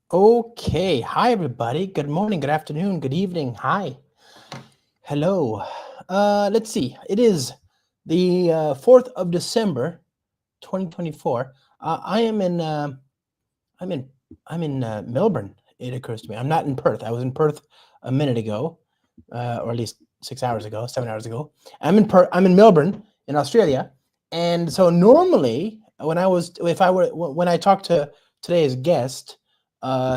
Okay. Hi, everybody. Good morning, good afternoon, good evening. Hi. Hello. Let's see. It is the 4th of December, 2024. I am in, I'm in, I'm in Melbourne. It occurs to me. I'm not in Perth. I was in Perth a minute ago, or at least 6 hours ago, 7 hours ago. I'm in Melbourne in Australia. And so normally when I talk to today's guest,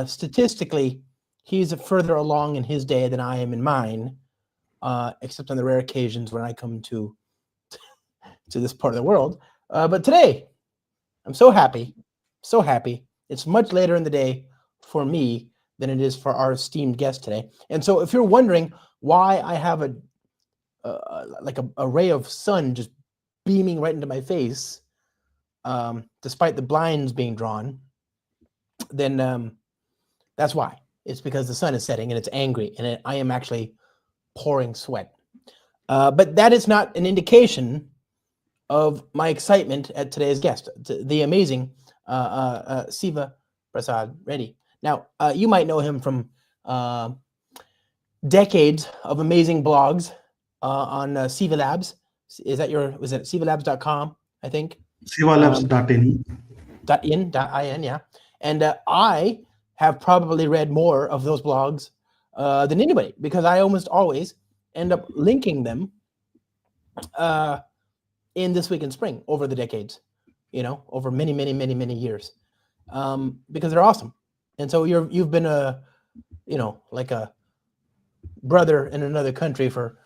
statistically, he's further along in his day than I am in mine, except on the rare occasions when I come to this part of the world. But today, I'm so happy. It's much later in the day for me than it is for our esteemed guest today. And so, if you're wondering why I have a ray of sun just beaming right into my face, despite the blinds being drawn, then that's why. It's because the sun is setting and it's angry, and I am actually pouring sweat. But that is not an indication of my excitement at today's guest, the amazing Siva Prasad Reddy. Now, you might know him from decades of amazing blogs on Siva Labs. Was it sivalabs.com, I think? Sivalabs.in. .in, yeah. And I have probably read more of those blogs than anybody, because I almost always end up linking them in This Week in Spring over the decades, over many, many, many, many years, because they're awesome. And so you've been like a brother in another country for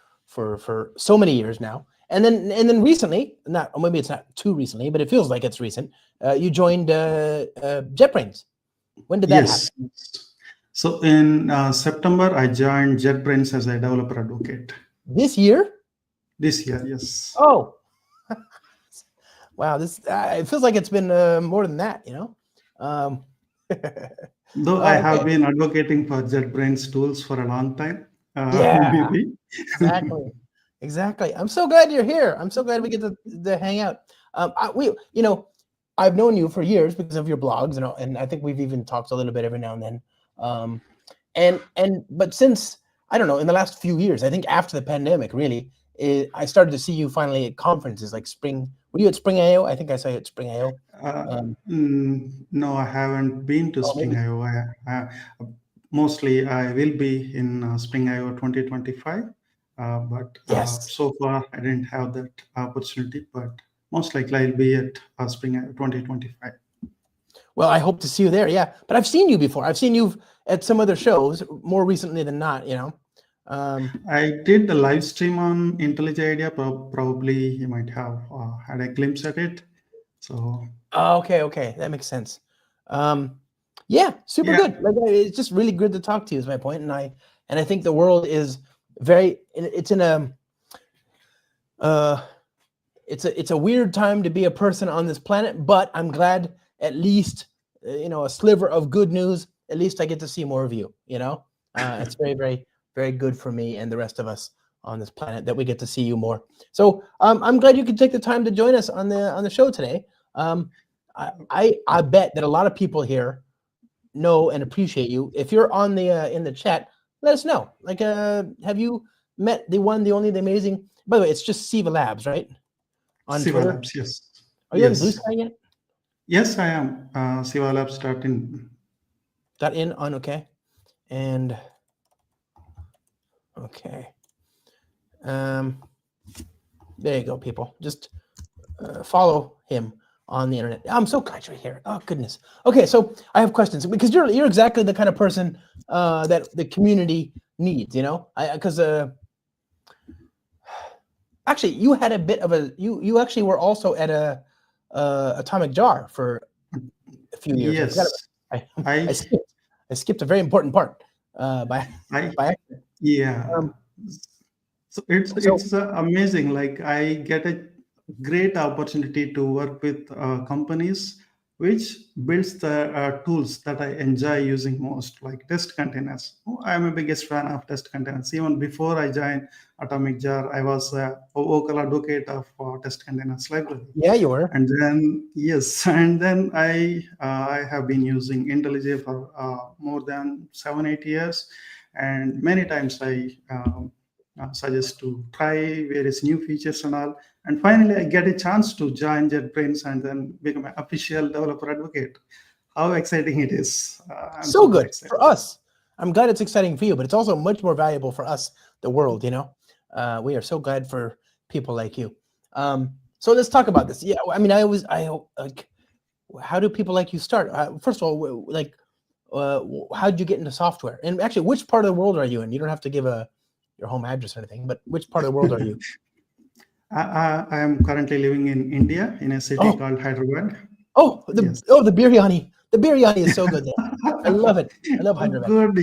so many years now. And then recently, maybe it's not too recently, but it feels like it's recent. You joined Jetbrains. When did that happen? Yes. So in September, I joined Jetbrains as a developer advocate. This year? This year, yes. Oh, wow! This it feels like it's been more than that. Though I have Okay. been advocating for JetBrains tools for a long time, Yeah. maybe. Exactly. I'm so glad you're here. I'm so glad we get to hang out. I've known you for years because of your blogs, and I think we've even talked a little bit every now and then. But since, I don't know, in the last few years, I think after the pandemic, really, I started to see you finally at conferences like Spring. Were you at Spring IO? I think I saw you at Spring IO. Uh, no, I haven't been to Oh, Spring maybe. IO. Mostly, I will be in Spring IO 2025. But Yes. so far, I didn't have that opportunity. But most likely, I'll be at Spring IO 2025. Well, I hope to see you there. Yeah, but I've seen you before. I've seen you at some other shows more recently than not. I did the live stream on IntelliJ Idea. Probably you might have had a glimpse at it. So Okay, that makes sense. Yeah, super yeah, good. Like, it's just really good to talk to you. Is my point, and I think the world is very. It's in a. It's a weird time to be a person on this planet, but I'm glad at least a sliver of good news. At least I get to see more of you. It's very, very, very good for me and the rest of us on this planet that we get to see you more. So I'm glad you could take the time to join us on the show today. I bet that a lot of people here know and appreciate you. If you're on the in the chat, let us know. Like, have you met the one, the only, the amazing? By the way, it's just Siva Labs, right? On Siva Twitter. Labs. Yes, Are you on Blue yes, Sky yet? yes. I am Sivalabs.in. .in on, okay, and okay. There you go, people. Just follow him on the internet. I'm so glad you're here. Oh goodness. Okay, so I have questions because you're exactly the kind of person that the community needs. Because actually, you had a bit of you actually were also at a Atomic Jar for a few years. Yes, I I, I skipped a very important part by I, accident. yeah. Um, So it's so it's amazing. Like I get a great opportunity to work with companies which builds the tools that I enjoy using most, like test containers. Oh, I'm a biggest fan of test containers. Even before I joined Atomic Jar, I was a vocal advocate of test containers library. Yeah, you were. And then yes, and then I have been using IntelliJ for more than 7 8 years, and many times I suggest to try various new features and all. And finally, I get a chance to join Jetbrains and then become an official developer advocate. How exciting it is! I'm So super good excited. for us. I'm glad it's exciting for you, but it's also much more valuable for us, the world. We are so glad for people like you. So let's talk about this. Yeah, I mean, I like, how do people like you start? First of all, like, how did you get into software? And actually, which part of the world are you in? You don't have to give your home address or anything, but which part of the world are you? I am currently living in India in a city called Hyderabad. Oh, the biryani. The biryani is so good there. I love it. I love Hyderabad. Good.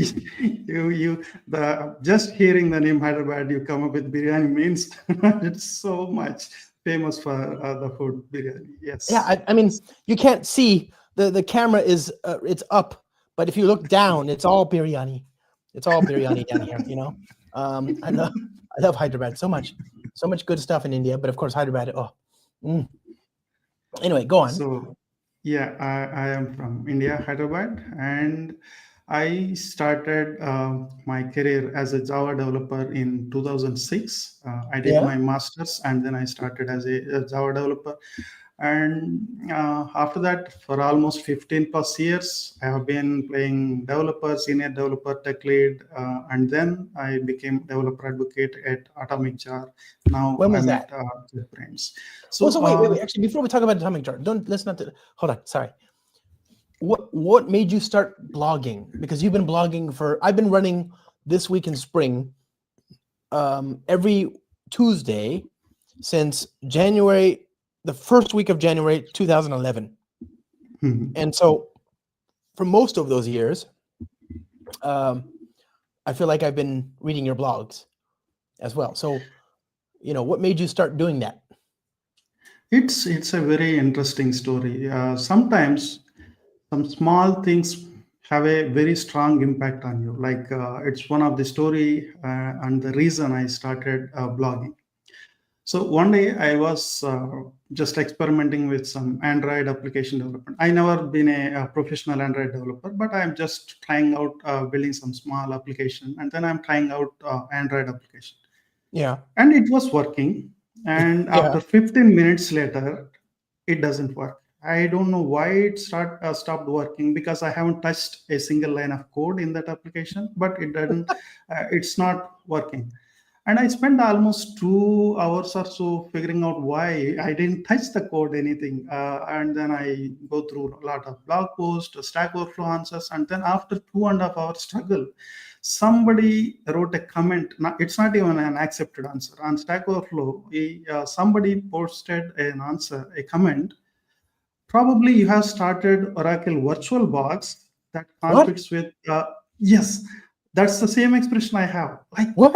Just hearing the name Hyderabad, you come up with biryani means it's so much famous for the food biryani. Yes. Yeah, I mean, you can't see the camera is it's up, but if you look down, it's all biryani. It's all biryani down here. I love Hyderabad so much good stuff in India, but of course Hyderabad. Anyway, go on. So, yeah, I am from India, Hyderabad, and I started my career as a Java developer in 2006. I did my master's, and then I started as a Java developer. And after that, for almost 15 plus years, I have been playing developer, senior developer, tech lead, and then I became developer advocate at Atomic Jar. Now I'm at Jetbrains. So wait. Actually, before we talk about Atomic Jar, hold on. Sorry. What made you start blogging? Because you've been blogging I've been running This Week in Spring every Tuesday since the first week of January 2011. And so for most of those years, I feel like I've been reading your blogs as well. So, what made you start doing that? It's a very interesting story. Sometimes some small things have a very strong impact on you. Like it's one of the story and the reason I started blogging. So one day I was just experimenting with some Android application development. I never been a professional Android developer, but I'm just trying out building some small application, and then I'm trying out Android application. Yeah. And it was working. And after 15 minutes later, it doesn't work. I don't know why it stopped working, because I haven't touched a single line of code in that application, but it doesn't. It's not working. And I spent almost 2 hours or so figuring out why I didn't touch the code anything. And then I go through a lot of blog posts, Stack Overflow answers, and then after 2.5 hours struggle, somebody wrote a comment. It's not even an accepted answer on Stack Overflow. Somebody posted an answer, a comment. Probably you have started Oracle VirtualBox that conflicts with. Yes, that's the same expression I have. Like what?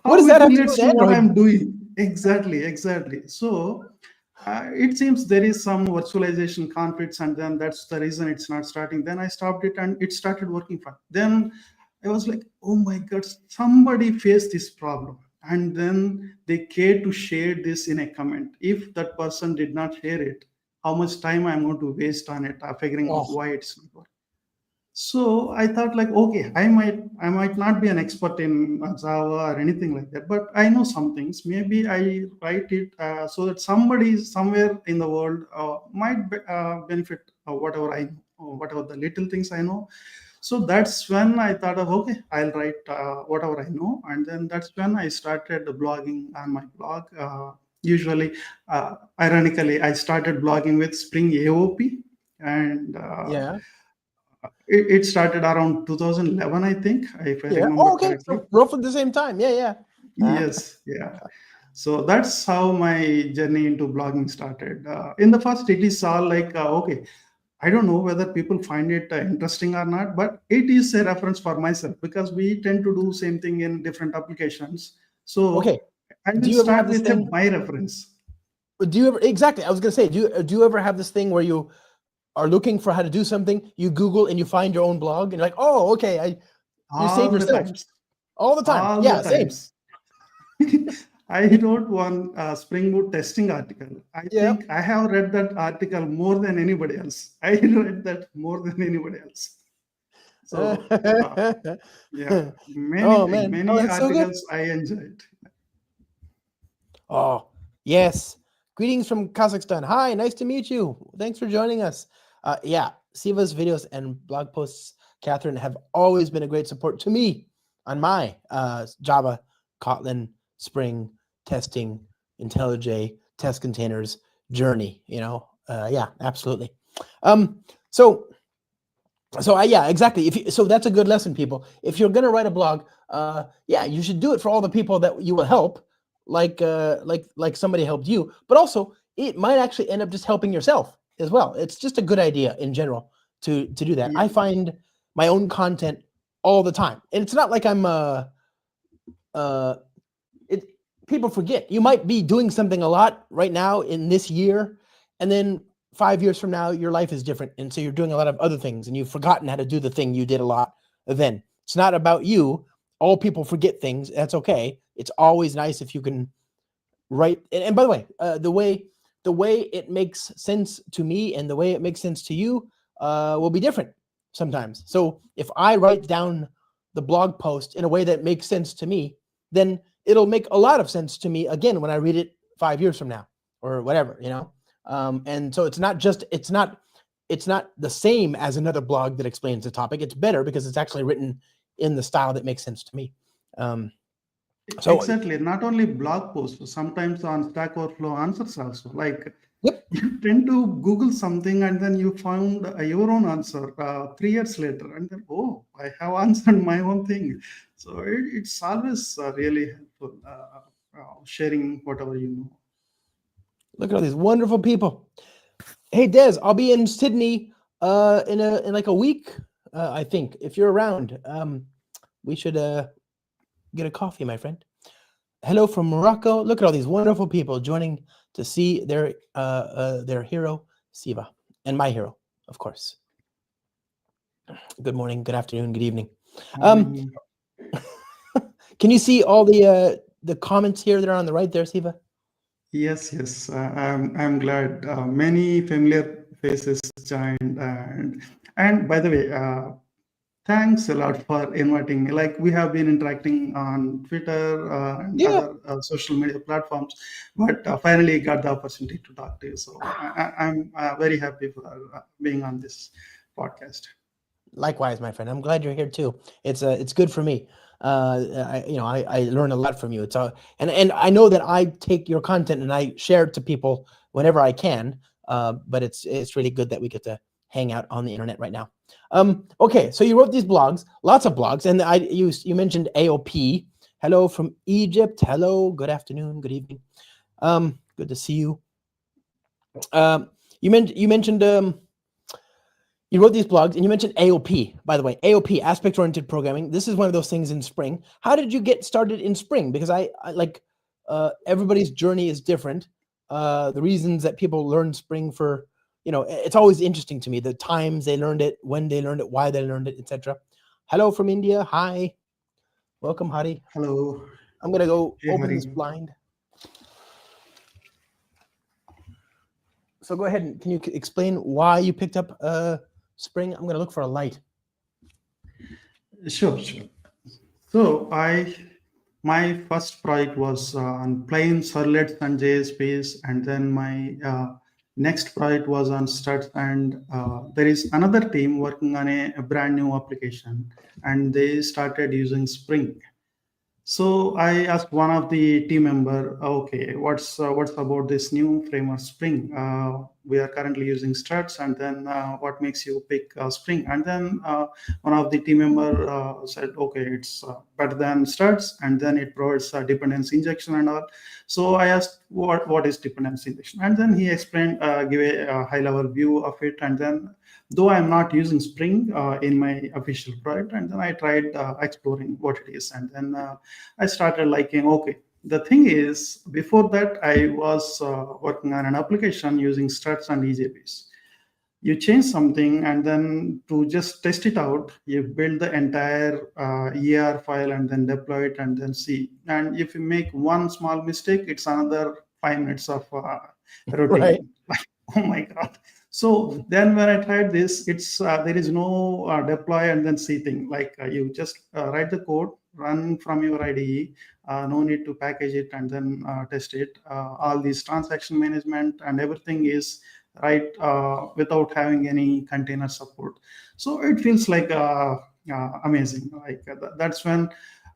What does that have to do with Android? What I'm doing exactly. So it seems there is some virtualization conflicts, and then that's the reason it's not starting. Then I stopped it, and it started working fine. Then I was like, oh my god, somebody faced this problem, and then they cared to share this in a comment. If that person did not share it, how much time I'm going to waste on it, figuring out why it's not working. So I thought, like, okay, I might not be an expert in Java or anything like that, but I know some things. Maybe I write it so that somebody somewhere in the world might benefit whatever I know, whatever the little things I know. So that's when I thought of, okay, I'll write whatever I know, and then that's when I started blogging on my blog. Usually, ironically, I started blogging with Spring AOP, and it started around 2011, I think, if I remember correctly. So roughly the same time. Yes. So that's how my journey into blogging started. In the first, it is all like, okay, I don't know whether people find it interesting or not, but it is a reference for myself, because we tend to do same thing in different applications. So I will start with my reference. Do you ever, exactly, I was going to say, do you ever have this thing where you are looking for how to do something, you Google and you find your own blog and you're like, oh, okay, you save All the yourself times. all the time. All the Yeah, same. times. I wrote one Spring Boot testing article. I Yeah. think I have read that article more than anybody else. I read that more than anybody else. So, yeah, Oh man, oh, many that's so good. articles I enjoyed. Oh, yes. Greetings from Kazakhstan. Hi, nice to meet you. Thanks for joining us. Yeah, Siva's videos and blog posts, Catherine, have always been a great support to me on my Java, Kotlin, Spring testing, IntelliJ, test containers journey. Yeah, absolutely. So yeah, exactly. So that's a good lesson, people. If you're gonna write a blog, yeah, you should do it for all the people that you will help, like somebody helped you. But also, it might actually end up just helping yourself as well. It's just a good idea in general to do that. Yeah, I find my own content all the time, and it's not like I'm it. People forget. You might be doing something a lot right now in this year, and then 5 years from now, your life is different. And so you're doing a lot of other things and you've forgotten how to do the thing you did a lot then. It's not about you. All people forget things. That's okay. It's always nice if you can write. And by the way, the way it makes sense to me and the way it makes sense to you will be different sometimes. So if I write down the blog post in a way that makes sense to me, then it'll make a lot of sense to me again when I read it 5 years from now or whatever, and so it's not the same as another blog that explains the topic. It's better because it's actually written in the style that makes sense to me. So exactly. Not only blog posts, sometimes on Stack Overflow answers also. Like yep. you tend to Google something and then you found your own answer 3 years later, and then I have answered my own thing. So it's always really helpful sharing whatever you know. Look at all these wonderful people. Hey Des, I'll be in Sydney in like a week. I think if you're around, we should get a coffee, my friend. Hello from Morocco. Look at all these wonderful people joining to see their hero Siva and my hero, of course. Good morning, good afternoon, good evening. Can you see all the comments here that are on the right there, Siva? Yes. I'm glad many familiar faces joined, and by the way, thanks a lot for inviting me. Like we have been interacting on Twitter and Yeah. other social media platforms, but finally got the opportunity to talk to you. So I'm very happy for being on this podcast. Likewise, my friend. I'm glad you're here too. It's good for me. I learn a lot from you. It's and I know that I take your content and I share it to people whenever I can. But it's really good that we get to hang out on the internet right now. Okay, so you wrote these blogs, lots of blogs, and you mentioned AOP. Hello from Egypt. Hello, good afternoon, good evening. Good to see you. You mentioned you wrote these blogs and you mentioned AOP, by the way, AOP, aspect-oriented programming. This is one of those things in Spring. How did you get started in Spring? Because I like everybody's journey is different. The reasons that people learn Spring for, it's always interesting to me, the times they learned it, when they learned it, why they learned it, etc. Hello from India. Hi. Welcome, Hari. Hello. I'm going to go Hey, open Hari. this blind. So go ahead and can you explain why you picked up Spring? I'm going to look for a light. Sure. So my first project was on plain servlets and JSPs, and then my next project was on struts. And there is another team working on a brand new application, and they started using Spring. So I asked one of the team member, okay, what's about this new framework Spring? We are currently using struts, and then what makes you pick Spring? And then one of the team member said, okay, it's better than struts, and then it provides dependency injection and all. So I asked, what is dependency injection? And then he explained, give a high level view of it, and then though I'm not using Spring in my official project, and then I tried exploring what it is, and then I started liking, okay. The thing is, before that, I was working on an application using struts and EJPs. you change something, and then to just test it out, you build the entire ER file and then deploy it and then see. And if you make one small mistake, it's another 5 minutes of Right. routine. Oh my God. So then when I tried this, it's there is no deploy and then see thing. Like you just write the code, run from your IDE, no need to package it and then test it. All these transaction management and everything is right without having any container support. So it feels like amazing. Like that's when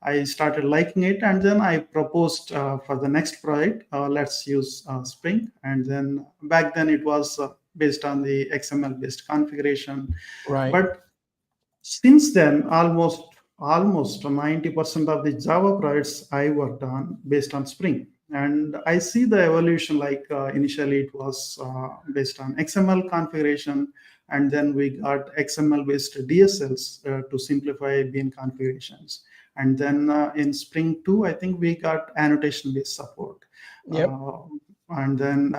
I started liking it, and then I proposed for the next project, let's use Spring. And then back then it was based on the XML based configuration. Right. But since then, almost 90% of the Java projects I worked on based on Spring. And I see the evolution. Like initially it was based on XML configuration, and then we got XML based DSLs to simplify bean configurations. And then in Spring 2, I think we got annotation based support. Yep. And then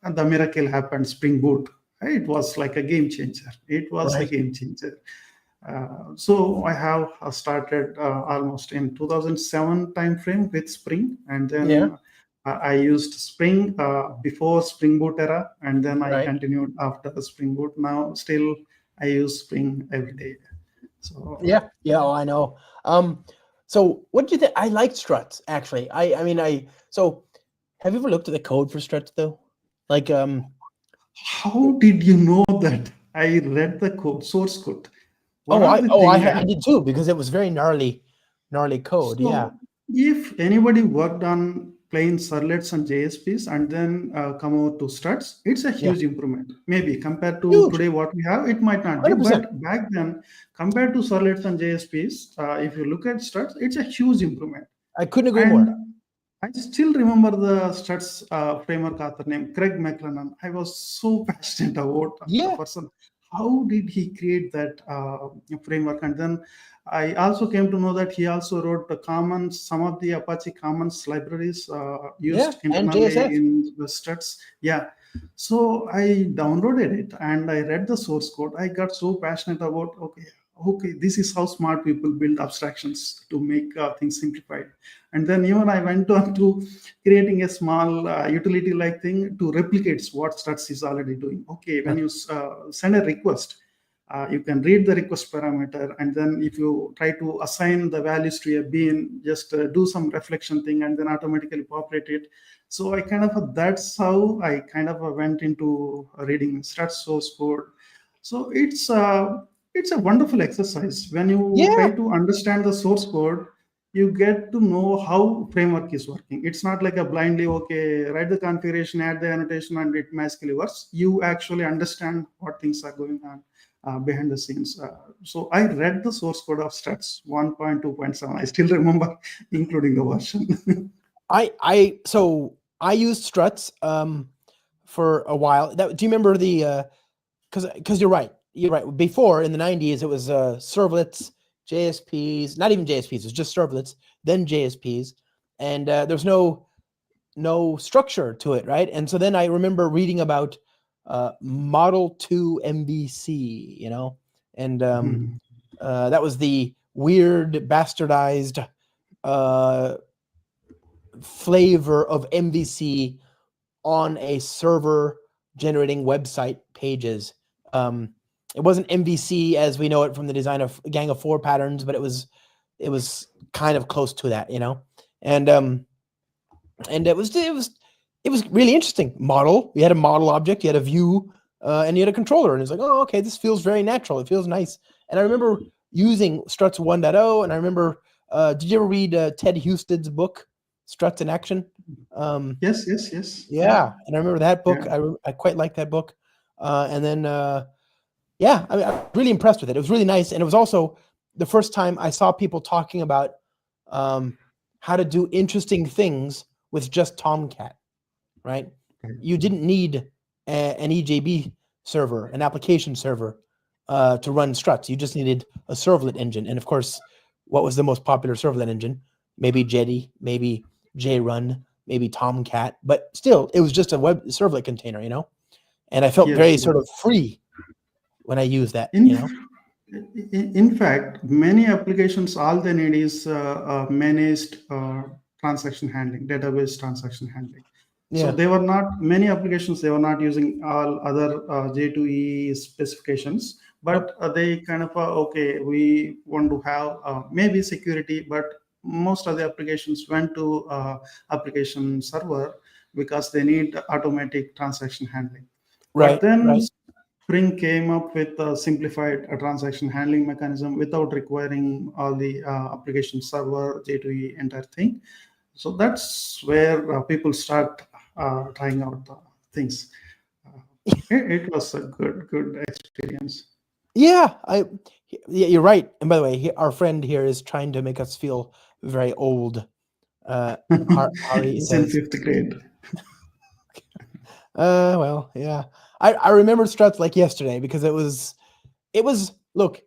the miracle happened, Spring Boot. It was like a game changer. It was a Right. game changer. So I have started almost in 2007 timeframe with Spring, and Yeah. then I used Spring before Spring Boot era, and then I Right. continued after the Spring Boot. Now still I use Spring every day. So Yeah. Yeah. Oh, I know. So what do you think? I like struts actually. I mean, so have you ever looked at the code for struts though? Like, how did you know that? I read the code, source code. One oh, of the thing I did too, because it was very gnarly code. Yeah. so if anybody worked on plain servlets and JSPs and then come over to struts, it's a Yeah. huge improvement. Maybe compared to Huge. today what we have, it might not be. 100%. But back then, compared to servlets and JSPs, if you look at struts, it's a huge improvement. I couldn't agree And more. I still remember the struts framework author named Craig McLennan. I was so passionate about the Yeah. person. How did he create that framework? And then I also came to know that he also wrote the Commons, some of the Apache Commons libraries used Yeah. And internally JSF. in the struts. Yeah. So I downloaded it and I read the source code. I got so passionate about, okay, this is how smart people build abstractions to make things simplified. And then even I went on to creating a small utility like thing to replicate what struts is already doing. Okay, when you send a request, you can read the request parameter, and then if you try to assign the values to a bean, just do some reflection thing and then automatically populate it. So I that's how I went into reading struts source code. So it's a wonderful exercise. When you try Yeah. to understand the source code, you get to know how framework is working. It's not like a blindly, okay, write the configuration, add the annotation, and it magically works. You actually understand what things are going on behind the scenes. So I read the source code of struts 1.2.7. I still remember, including the version. So I used struts for a while. Do you remember the because you're right. Before in the 90s, it was servlets, JSPs, not even JSPs, it was just servlets, then JSPs, and there's no structure to it, right? And so then I remember reading about Model 2 MVC, and that was the weird bastardized flavor of MVC on a server generating website pages. It wasn't MVC as we know it from the design of Gang of Four patterns, but it was kind of close to that, and it was really interesting. Model, you had a model object, you had a view, and you had a controller, and it's like, oh, okay, this feels very natural. It feels nice. And I remember using Struts 1.0, and I remember, did you ever read Ted Huston's book, Struts in Action? Yes. Yeah, and I remember that book. Yeah. I quite liked that book. And then, yeah, I was really impressed with it. It was really nice, and it was also the first time I saw people talking about how to do interesting things with just Tomcat, right? You didn't need an EJB server, an application server, to run struts. You just needed a servlet engine. And of course, what was the most popular servlet engine? Maybe Jetty, maybe JRun, maybe Tomcat, but still, it was just a web servlet container, and I felt Yes, very sort yes. of free when I used that. In fact, many applications, all they need is managed transaction handling, database transaction handling. So Yeah, they were not many applications. They were not using all other J2E specifications, nope, but they kind of okay. We want to have maybe security, but most of the applications went to application server because they need automatic transaction handling. But right, then right. Spring came up with a simplified transaction handling mechanism without requiring all the application server, J2E, entire thing. So that's where people start trying out the things. Uh, it was a good experience. Yeah, yeah, you're right. And by the way, our friend here is trying to make us feel very old. Uh, Hari It's in says, fifth grade. well, yeah. I remember Struts like yesterday because it was look,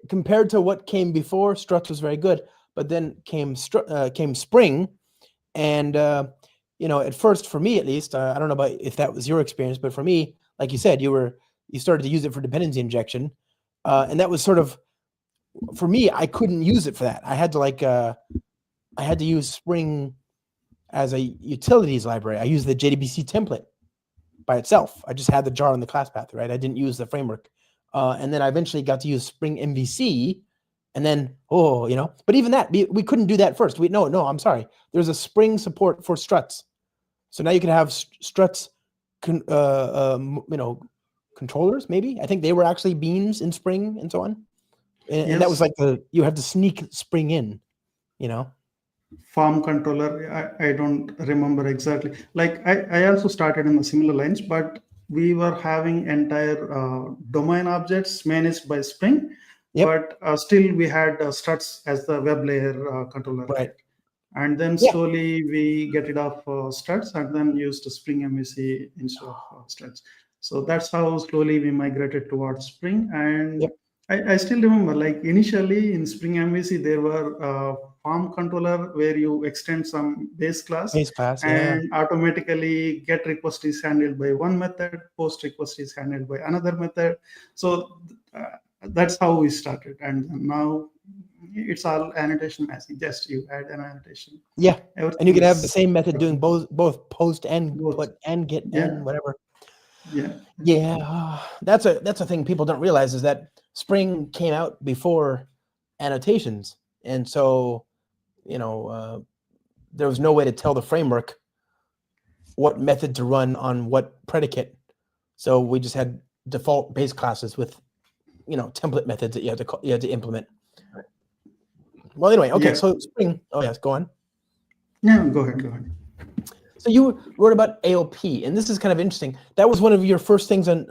compared to what came before, Struts was very good, but then came Spring, and at first for me at least, I don't know about if that was your experience, but for me, like you said, you started to use it for dependency injection, and that was sort of for me. I couldn't use it for that. I had to use Spring as a utilities library. I used the JDBC template by itself. I just had the jar on the class path, right? I didn't use the framework. And then I eventually got to use Spring MVC. And then, but even that, we couldn't do that first. No, I'm sorry. There's a Spring support for struts. So now you can have struts, controllers, maybe. I think they were actually beans in Spring and so on. And that was Yes, like you have to sneak Spring in, you know? farm controller. I don't remember exactly. Like I also started in the similar lines, but we were having entire domain objects managed by Spring, Yep. but still we had struts as the web layer controller Right. layer. And then Yeah. slowly we get it off struts and then used Spring MVC instead of struts. So that's how slowly we migrated towards Spring. And Yep. I still remember, like initially in Spring MVC, there were form controller where you extend some base class Base class. Yeah. and automatically get request is handled by one method, post request is handled by another method. So that's how we started. And now it's all annotation matching. Just you add an annotation. Yeah. And you Everything can have the is same method doing both post and both. put and get Yeah, and whatever. yeah, Yeah. That's a thing people don't realize is that Spring came out before annotations. And so, there was no way to tell the framework what method to run on what predicate. So we just had default base classes with, template methods that you had to implement. Well, anyway, okay. yeah. So Spring. Oh yes, go on. Yeah, go ahead, go ahead. So you wrote about AOP, and this is kind of interesting. That was one of your first things on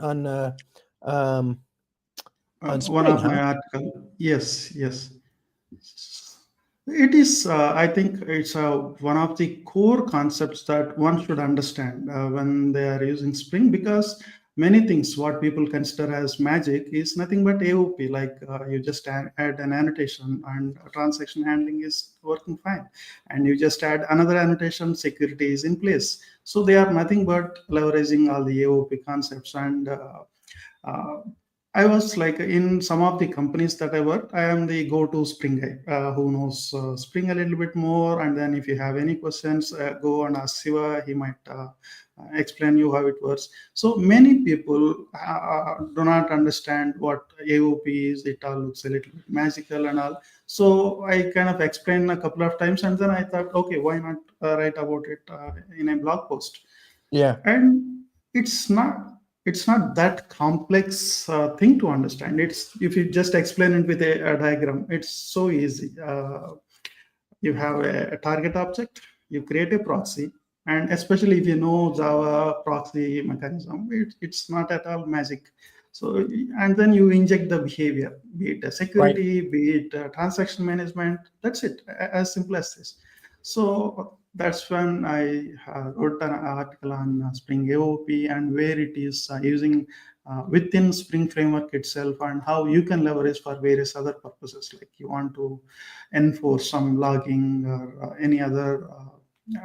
One Spring, of huh? my article. Yes, yes. It is, I think it's one of the core concepts that one should understand when they are using Spring, because many things what people consider as magic is nothing but AOP. Like you just add an annotation and transaction handling is working fine. And you just add another annotation, security is in place. So they are nothing but leveraging all the AOP concepts. And uh, I was like in some of the companies that I worked, I am the go-to Spring guy who knows Spring a little bit more. And then if you have any questions, go and ask Siva. He might explain you how it works. So many people do not understand what AOP is. It all looks a little bit magical and all. So I kind of explained a couple of times, and then I thought, okay, why not write about it in a blog post? Yeah. And it's not that complex thing to understand. It's if you just explain it with a diagram, it's so easy. You have a target object, you create a proxy, and especially if you know Java proxy mechanism, it's not at all magic. So and then you inject the behavior, be it a Right. security, be it transaction management. That's it, as simple as this. So that's when I wrote an article on Spring AOP and where it is using within Spring framework itself, and how you can leverage for various other purposes, like you want to enforce some logging or any other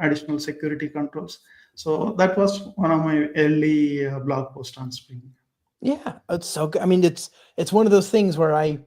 additional security controls. So that was one of my early blog posts on Spring. Yeah, it's so good. I mean, it's one of those things where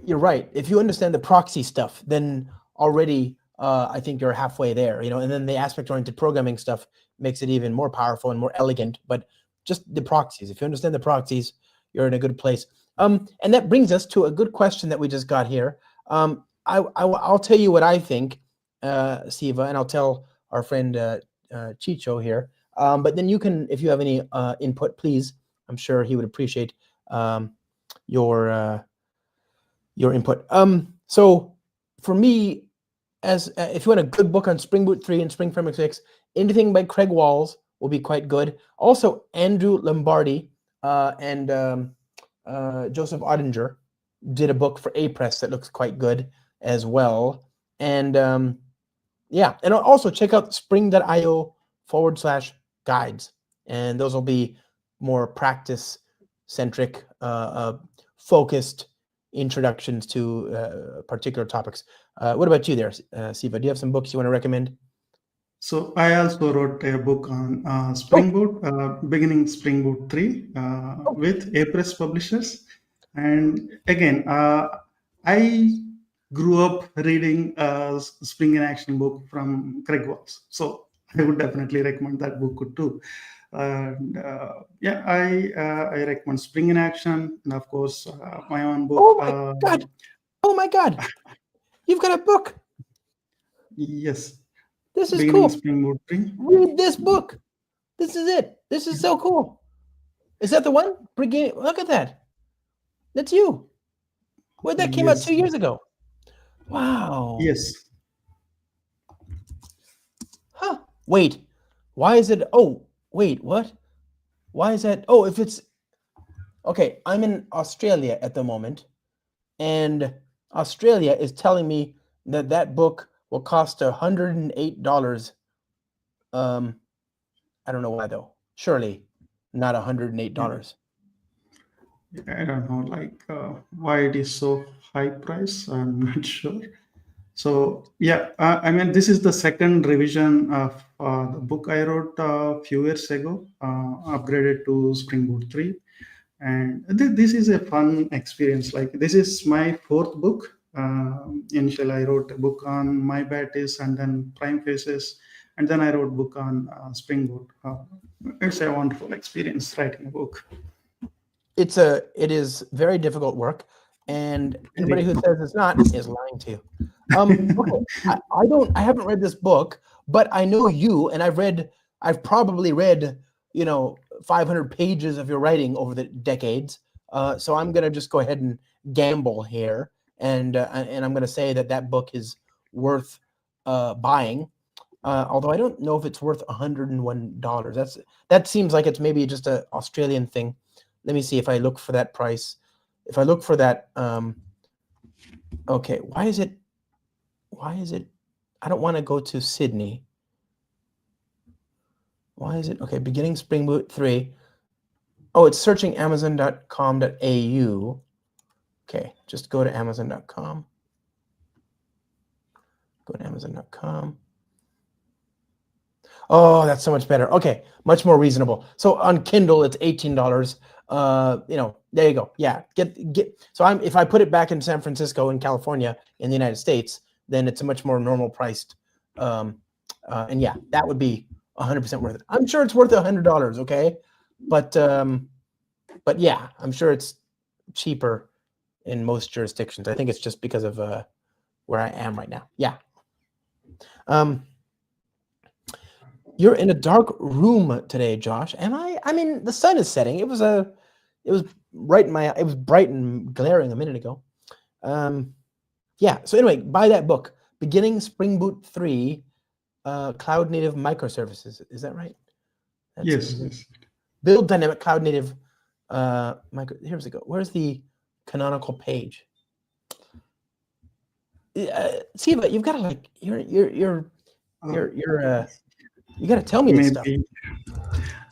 you're right. If you understand the proxy stuff, then already I think you're halfway there, and then the aspect-oriented programming stuff makes it even more powerful and more elegant. But just the proxies, if you understand the proxies, you're in a good place. And that brings us to a good question that we just got here. I'll tell you what I think, Siva, and I'll tell our friend Chicho here. But then you can, if you have any input, please. I'm sure he would appreciate your input. So for me, as if you want a good book on Spring Boot 3 and Spring Framework 6, anything by Craig Walls will be quite good. Also, Andrew Lombardi and Joseph Ottinger did a book for A-Press that looks quite good as well. And yeah, and also check out spring.io/guides. And those will be more practice-centric, focused introductions to particular topics. What about you there, Siva? Do you have some books you want to recommend? So I also wrote a book on Spring Boot, beginning Spring Boot 3 with A-Press Publishers. And again, I grew up reading a Spring in Action book from Craig Walls. So I would definitely recommend that book too. And yeah, I recommend Spring in Action, and of course my own book. Oh my God! You've got a book. Yes. This is Beginning cool. Spring Boot 3. Read this book. This is it. This is so cool. Is that the one? Look at that. That's you. Well, that came out 2 years ago. Wow. Yes. Huh. Wait. Why is it? Oh, wait. What? Why is that? Oh, if it's okay. I'm in Australia at the moment, and Australia is telling me that book will cost $108. I don't know why though. Surely not $108. I don't know, like why it is so high price. I'm not sure. So yeah, I mean, this is the second revision of the book I wrote a few years ago, upgraded to Spring Boot 3. And this is a fun experience. Like, this is my fourth book. Initially, I wrote a book on my Batis and then Prime Faces, and then I wrote a book on Spring Boot. It's a wonderful experience writing a book. It is very difficult work, and anybody who says it's not is lying to you. Okay, I haven't read this book, but I know you, and I've probably read 500 pages of your writing over the decades. So I'm gonna just go ahead and gamble here, and I'm gonna say that book is worth buying. Although I don't know if it's worth $101. That seems like it's maybe just an Australian thing. Let me see if I look for that price. If I look for that, okay, why is it? I don't want to go to Sydney. Why is it? Okay, beginning Spring Boot 3. Oh, it's searching amazon.com.au. Okay, just go to amazon.com. Go to amazon.com. Oh, that's so much better. Okay, much more reasonable. So on Kindle, it's $18. There you go. Yeah, get. So if I put it back in San Francisco, in California, in the United States, then it's a much more normal priced. And yeah, that would be 100% worth it. I'm sure it's worth $100. Okay, but yeah, I'm sure it's cheaper in most jurisdictions. I think it's just because of where I am right now. Yeah. You're in a dark room today, Josh. Am I? I mean, the sun is setting. It was bright and glaring a minute ago. Yeah. So anyway, buy that book, Beginning Spring Boot 3, Cloud Native Microservices. Is that right? Yes. Build dynamic cloud native Here we go. Where's the canonical page? Siva, you've got to like you got to tell me this stuff.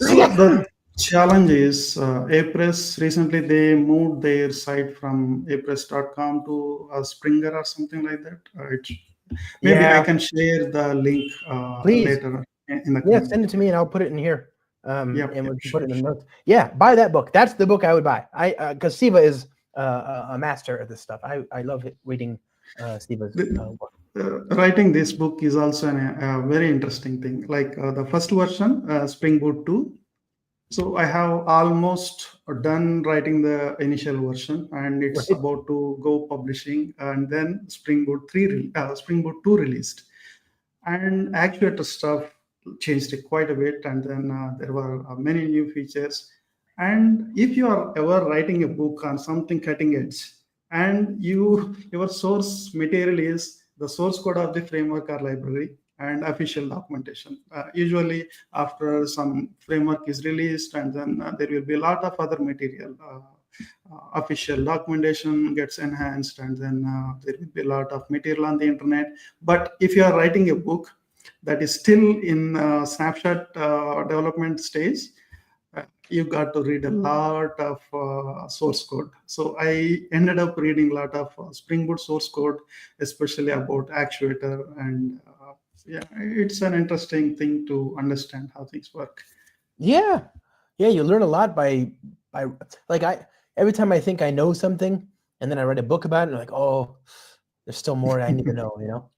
So the challenge is A-Press recently they moved their site from apress.com to Springer or something like that. Maybe I can share the link later. in the Yeah, comment. send it to me and I'll put it in here. Yep, And yep, we can sure, put it in the sure. notes. Yeah, buy that book. That's the book I would buy. Because Siva is a master at this stuff. I love reading Siva's work. Writing this book is also a very interesting thing. Like the first version, Spring Boot 2. So I have almost done writing the initial version, and it's Right. about to go publishing. And then Spring Boot 2 released, and actuator stuff changed it quite a bit. And then there were many new features. And if you are ever writing a book on something cutting edge, and your source material is the source code of the framework or library and official documentation. Usually, after some framework is released, and then there will be a lot of other material. Official documentation gets enhanced, and then there will be a lot of material on the internet. But if you are writing a book that is still in snapshot development stage, you got to read a lot of source code. So I ended up reading a lot of Spring Boot source code, especially about actuator, and yeah, it's an interesting thing to understand how things work. Yeah, you learn a lot by like every time I think I know something, and then I read a book about it, and I'm like, oh, there's still more I need to know.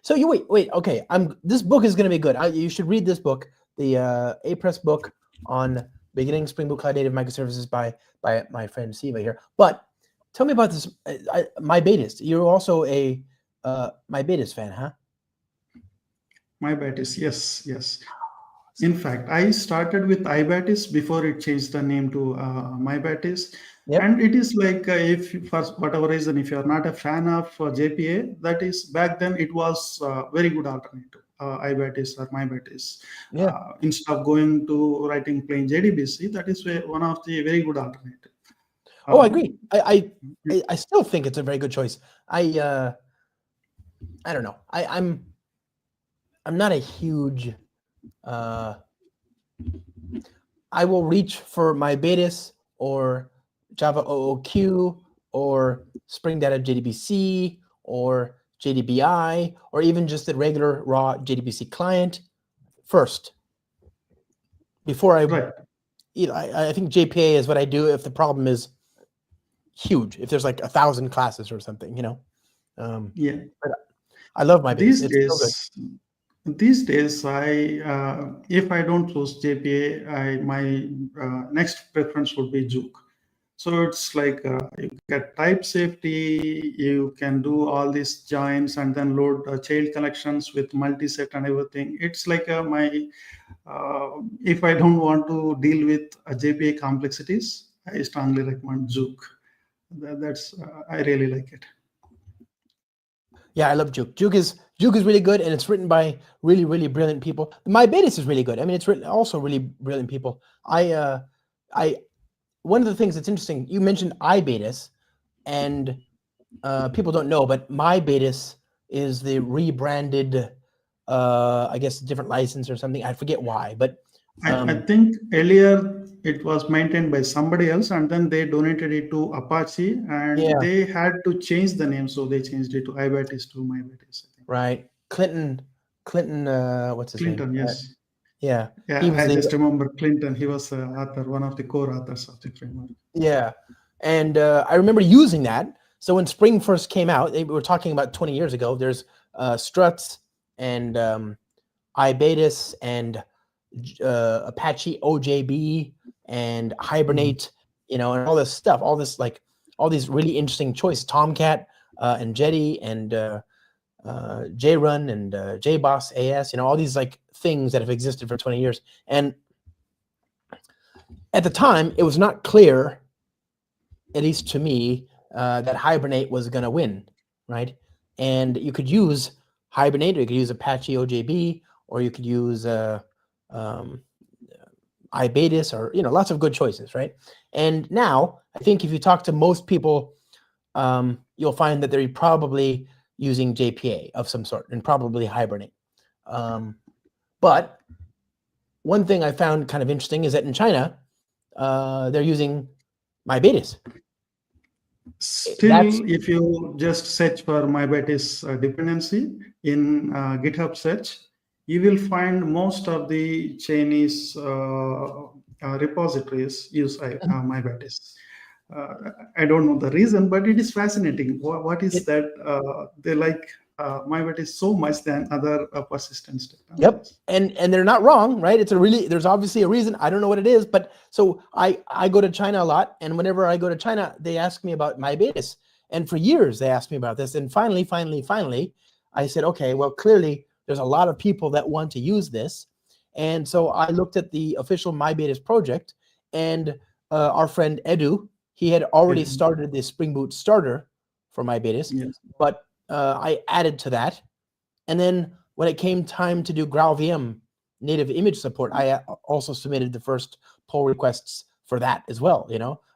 So you wait. Okay, this book is going to be good. You should read this book, the A-Press book on beginning Spring Boot Cloud Native Microservices by my friend Siva here. But tell me about this. MyBetis. You're also a MyBetis fan, huh? MyBetis, yes. In fact, I started with iBatis before it changed the name to MyBatis. Yep. And it is like if for whatever reason, if you are not a fan of JPA, that is back then it was a very good alternative. iBatis or MyBatis. Yeah. Instead of going to writing plain JDBC, that is one of the very good alternative. Oh, I agree. I still think it's a very good choice. I don't know. I'm not a huge. I will reach for MyBetis or Java OOQ or Spring Data JDBC or JDBI or even just the regular raw JDBC client first before I. Right. I think JPA is what I do if the problem is huge. If there's like 1,000 classes or something, Yeah. But I love MyBetis. These days, if I don't choose JPA, my next preference would be Juke. So it's like you get type safety, you can do all these joins and then load child collections with multi-set and everything. It's like if I don't want to deal with JPA complexities, I strongly recommend Juke. I really like it. Yeah, I love Juke. Juke is really good, and it's written by really, really brilliant people. MyBetis is really good. I mean, it's written also really brilliant people. One of the things that's interesting, you mentioned iBetis, and people don't know, but MyBetis is the rebranded, I guess, different license or something. I forget why, but I think earlier it was maintained by somebody else, and then they donated it to Apache, and they had to change the name, so they changed it to iBetis to MyBetis. I think. Right, Clinton, what's his name? Clinton, yes. Yeah, I just remember Clinton. He was the author, one of the core authors of the framework. Yeah, and I remember using that. So when Spring first came out, we were talking about 20 years ago. There's struts and iBetis and Apache OJB and Hibernate, and all this stuff, all these really interesting choices, Tomcat and Jetty and JRun and JBoss AS, all these things that have existed for 20 years. And at the time, it was not clear, at least to me, that Hibernate was going to win, right? And you could use Hibernate, or you could use Apache OJB, or you could use iBetis, or lots of good choices, right? And now, I think if you talk to most people, you'll find that they're probably using JPA of some sort, and probably Hibernate. But one thing I found kind of interesting is that in China, they're using MyBetis. Still, if you just search for MyBetis dependency in GitHub search, you will find most of the Chinese repositories use MyBatis. Uh, I don't know the reason, but it is fascinating. What is It, that they like MyBatis so much than other persistence yep. technologies? And they're not wrong, right? There's obviously a reason. I don't know what it is, but so I go to China a lot, and whenever I go to China, they ask me about MyBetis. And for years they asked me about this. And finally, I said, okay, well, clearly there's a lot of people that want to use this. And so I looked at the official MyBetis project, and our friend Edu, he had already Yes. started the Spring Boot starter for MyBetis, Yes. but I added to that. And then when it came time to do GraalVM native image support, I also submitted the first pull requests for that as well,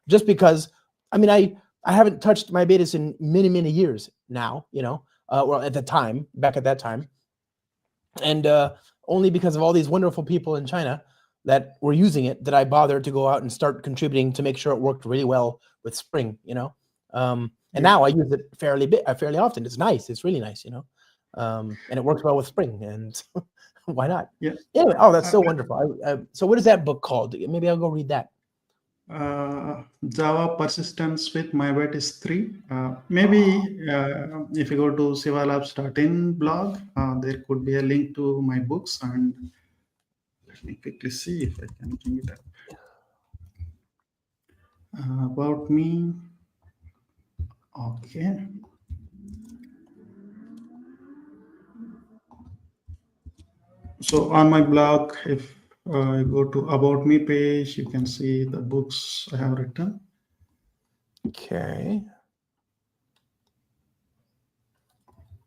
just because, I mean, I haven't touched MyBetis in many years now, well, back at that time. And only because of all these wonderful people in China that were using it did I bother to go out and start contributing to make sure it worked really well with Spring, and Yeah. now I use it fairly often. It's nice. It's really nice, and it works well with Spring, and why not? Yeah. Anyway, oh, that's so wonderful. So what is that book called? Maybe I'll go read that. Java persistence with MyBatis 3. Maybe if you go to sivalabs.in blog, there could be a link to my books, and let me quickly see if I can bring it up. About me. Okay. So on my blog, if I go to About Me page, you can see the books I have written. Okay.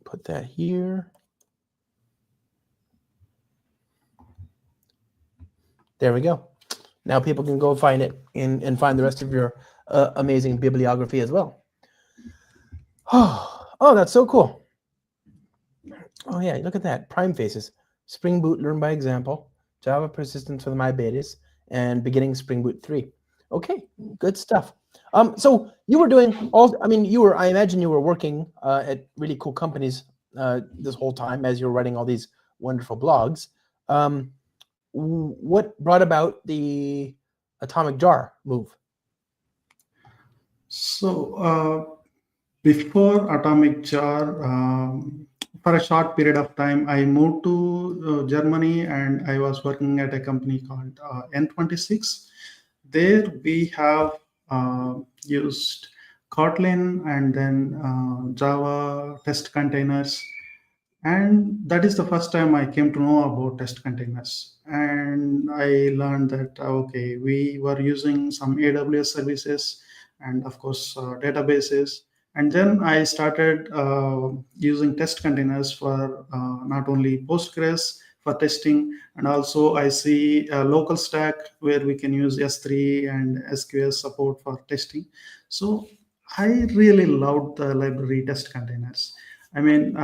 Put that here. There we go. Now people can go find it and find the rest of your amazing bibliography as well. Oh, that's so cool. Oh yeah, look at that. Prime faces. Spring Boot learn by example, Java persistence with MyBetis, and beginning Spring Boot 3. Okay, good stuff. So you were doing I imagine you were working at really cool companies this whole time as you were writing all these wonderful blogs. What brought about the Atomic Jar move? So before Atomic Jar, for a short period of time, I moved to Germany, and I was working at a company called N26. There we have used Kotlin and then Java test containers. And that is the first time I came to know about test containers. And I learned that, okay, we were using some AWS services and, of course, databases. And then I started using test containers for not only Postgres for testing, and also I see a local stack where we can use S3 and SQS support for testing. So I really loved the library test containers. I mean,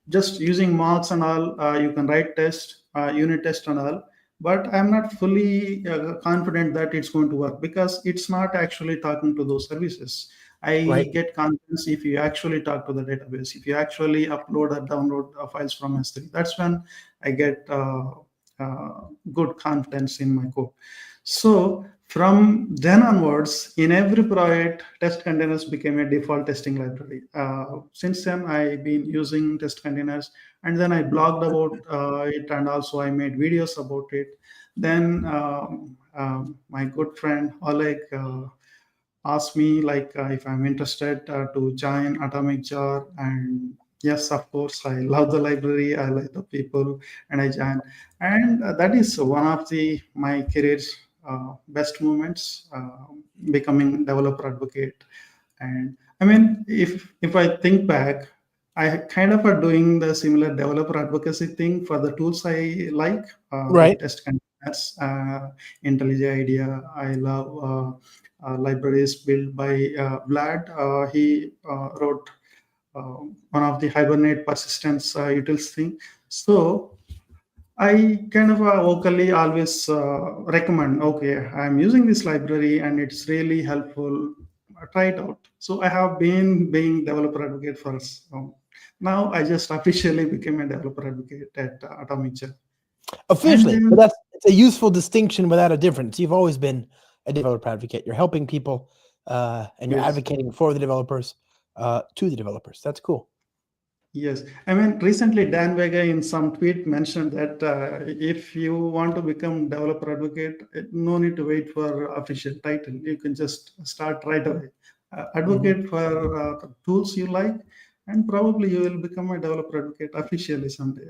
just using marks and all, you can write test, unit test and all, but I'm not fully confident that it's going to work because it's not actually talking to those services. I Right. get confidence if you actually talk to the database, if you actually upload or download files from S3. That's when I get good confidence in my code. So from then onwards, in every project, test containers became a default testing library. Since then, I've been using test containers, and then I blogged about it, and also I made videos about it. Then my good friend Oleg asked me like if I'm interested to join Atomic Jar, and yes, of course, I love the library, I like the people, and I joined. And that is one of the my career's best moments, becoming developer advocate. And I mean, if I think back, I kind of are doing the similar developer advocacy thing for the tools I like Right. test containers, IntelliJ IDEA. I love libraries built by Vlad. He wrote one of the Hibernate persistence utils thing. So I kind of vocally always recommend, okay, I'm using this library and it's really helpful. try it out. So I have been being developer advocate for now. I just officially became a developer advocate at Atomic Gel. Officially, but it's a useful distinction without a difference. You've always been a developer advocate. You're helping people, and you're advocating for the developers, to the developers. That's cool. Yes, I mean, recently Dan Vega in some tweet mentioned that if you want to become developer advocate, no need to wait for official title. You can just start right away. Advocate for tools you like, and probably you will become a developer advocate officially someday.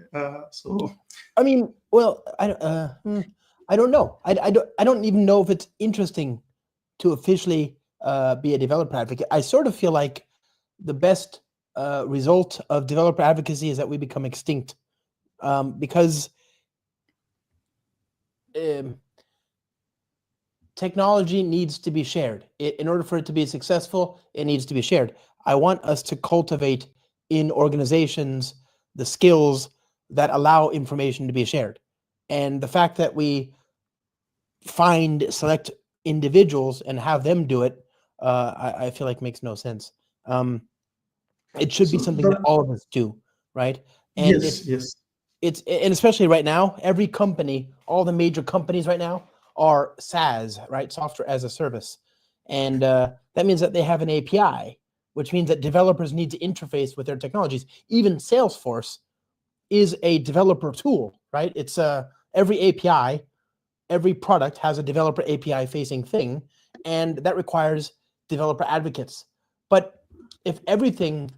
So, I mean, well, I don't know. I don't even know if it's interesting to officially be a developer advocate. I sort of feel like the best result of developer advocacy is that we become extinct, because technology needs to be shared. In order for it to be successful, it needs to be shared. I want us to cultivate in organizations the skills that allow information to be shared. And the fact that we select individuals and have them do it, I feel like makes no sense. It should be something that all of us do, right? And yes. And especially right now, every company, all the major companies right now are SaaS, right? Software as a service. And that means that they have an API, which means that developers need to interface with their technologies. Even Salesforce is a developer tool, right? It's every API, every product has a developer API facing thing, and that requires developer advocates. But if everything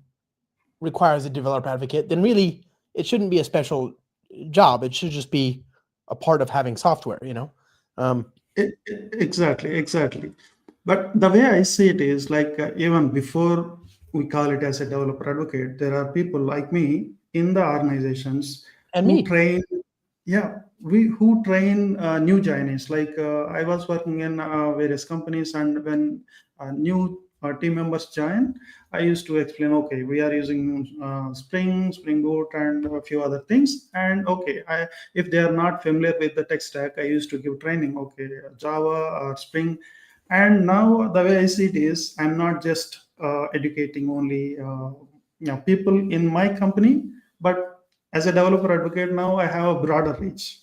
requires a developer advocate, then really it shouldn't be a special job. It should just be a part of having software, Exactly. But the way I see it is like even before we call it as a developer advocate, there are people like me in the organizations and who me. train. Yeah, who train new joinees. Like I was working in various companies, and when new team members join, I used to explain, okay, we are using Spring Boot, and a few other things. And okay, if they are not familiar with the tech stack, I used to give training, okay, Java or Spring. And now the way I see it is, I'm not just educating only people in my company, but as a developer advocate now, I have a broader reach.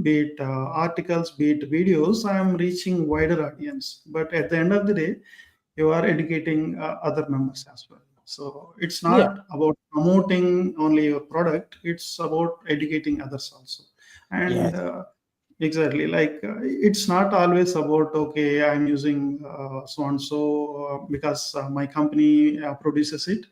Be it articles, be it videos, I am reaching wider audience. But at the end of the day, you are educating other members as well. So it's not about promoting only your product; it's about educating others also. And exactly, like it's not always about, okay, I'm using so and so because my company produces it.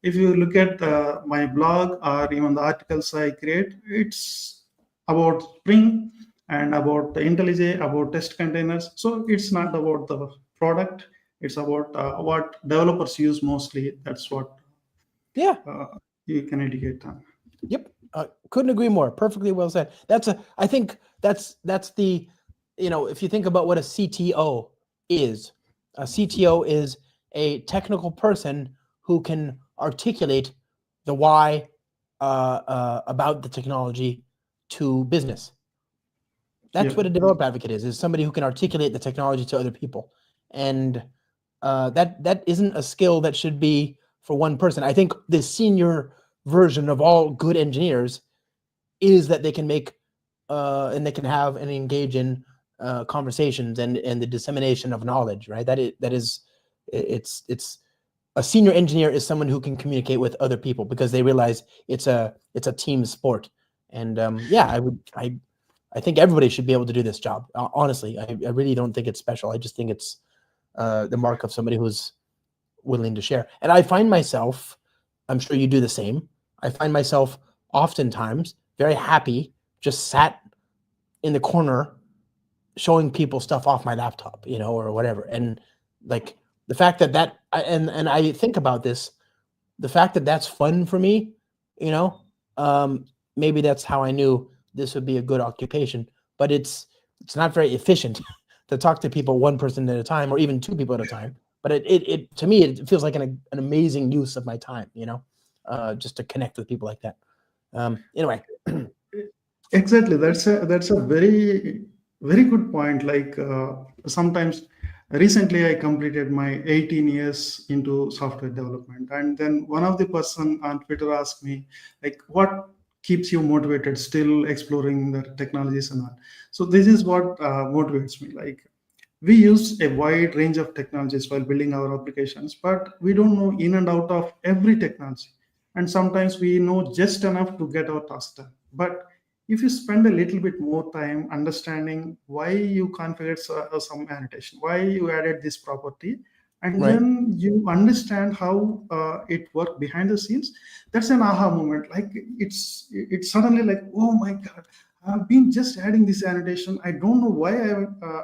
If you look at my blog or even the articles I create, it's about Spring and about the IntelliJ, about test containers. So it's not about the product; it's about what developers use mostly. That's what you can educate on. Yep. Couldn't agree more. Perfectly well said. I think that's the, if you think about what a CTO is a technical person who can articulate the why about the technology to business. That's what a developer advocate is somebody who can articulate the technology to other people. And that isn't a skill that should be for one person. I think the senior version of all good engineers is that they can make and they can have and engage in conversations and the dissemination of knowledge, right? It's a senior engineer is someone who can communicate with other people because they realize it's a team sport. And I think everybody should be able to do this job. Honestly, I really don't think it's special. I just think it's the mark of somebody who's willing to share. And I find myself, I'm sure you do the same, I find myself oftentimes very happy just sat in the corner showing people stuff off my laptop, or whatever. And like the fact that and I think about this, the fact that that's fun for me, maybe that's how I knew this would be a good occupation. But it's not very efficient to talk to people one person at a time or even two people at a time. But it to me, it feels like an amazing use of my time, just to connect with people like that. Anyway. Exactly. That's a very, very good point. Like sometimes Recently I completed my 18 years into software development, and then one of the person on Twitter asked me, like, what keeps you motivated still exploring the technologies and all. So this is what motivates me. Like, we use a wide range of technologies while building our applications, but we don't know in and out of every technology. And sometimes we know just enough to get our task done. But if you spend a little bit more time understanding why you configured some annotation, why you added this property, and Right. then you understand how it worked behind the scenes, that's an aha moment. Like, it's suddenly like, oh my god, I've been just adding this annotation. I don't know why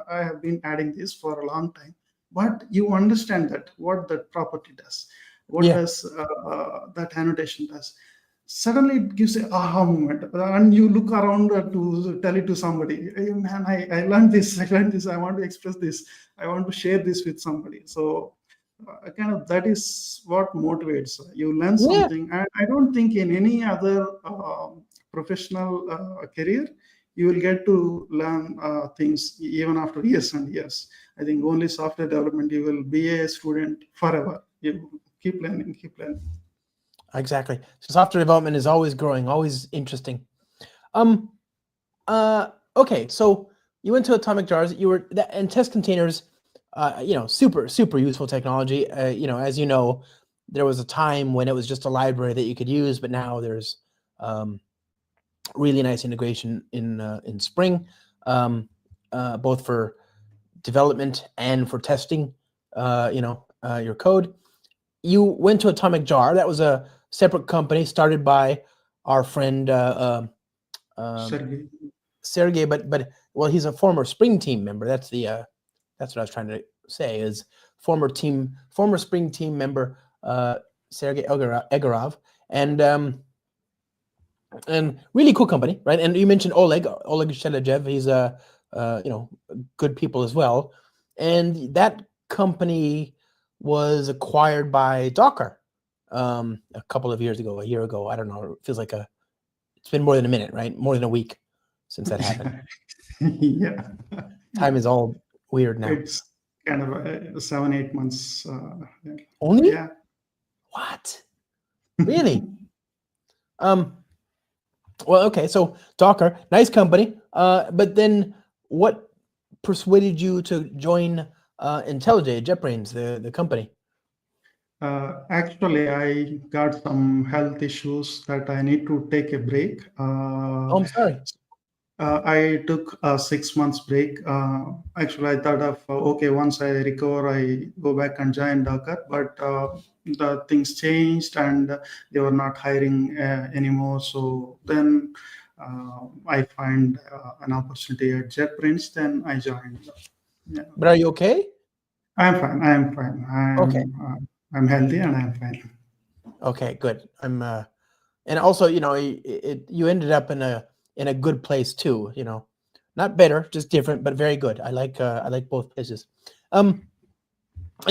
I have been adding this for a long time, but you understand that what that property does, what Yeah. does that annotation does. Suddenly, it gives a aha moment, and you look around to tell it to somebody. Hey, man, I learned this. I learned this. I want to express this. I want to share this with somebody. So, kind of that is what motivates. You learn Yeah. something, and I don't think in any other professional career you will get to learn things even after years and years. I think only software development you will be a student forever. You keep learning, keep learning. Exactly. So software development is always growing, always interesting. Um. Okay. So you went to atomic jars. You were and test containers. Super useful technology. As you know, there was a time when it was just a library that you could use, but now there's um, really nice integration in Spring, both for development and for testing. Your code. You went to Atomic Jar. That was a separate company started by our friend Sergey. Sergey, but well, he's a former Spring team member. That's what I was trying to say is former Spring team member Sergey Egorov, and really cool company, right? And you mentioned Oleg Shelejev. He's good people as well, and that company was acquired by Docker a couple of years ago, a year ago. I don't know. It feels like it's been more than a minute, right? More than a week since that happened. Yeah, Time is all weird now. it's kind of 7, 8 months. Only? Yeah. What? Really? Well, okay. So Docker, nice company. But then what persuaded you to join IntelliJ, JetBrains, the company? Actually, I got some health issues that I need to take a break. Oh, I'm sorry. I took a 6 months break. Actually, I thought of okay, once I recover, I go back and join Docker. But the things changed, and they were not hiring anymore. So then I find an opportunity at JetBrains. Then I joined. Yeah. But are you okay? I'm fine. I'm fine. Okay. I'm healthy and I'm fine. Okay, good. And also, you ended up in a good place too. Not better, just different, but very good. I like both places. And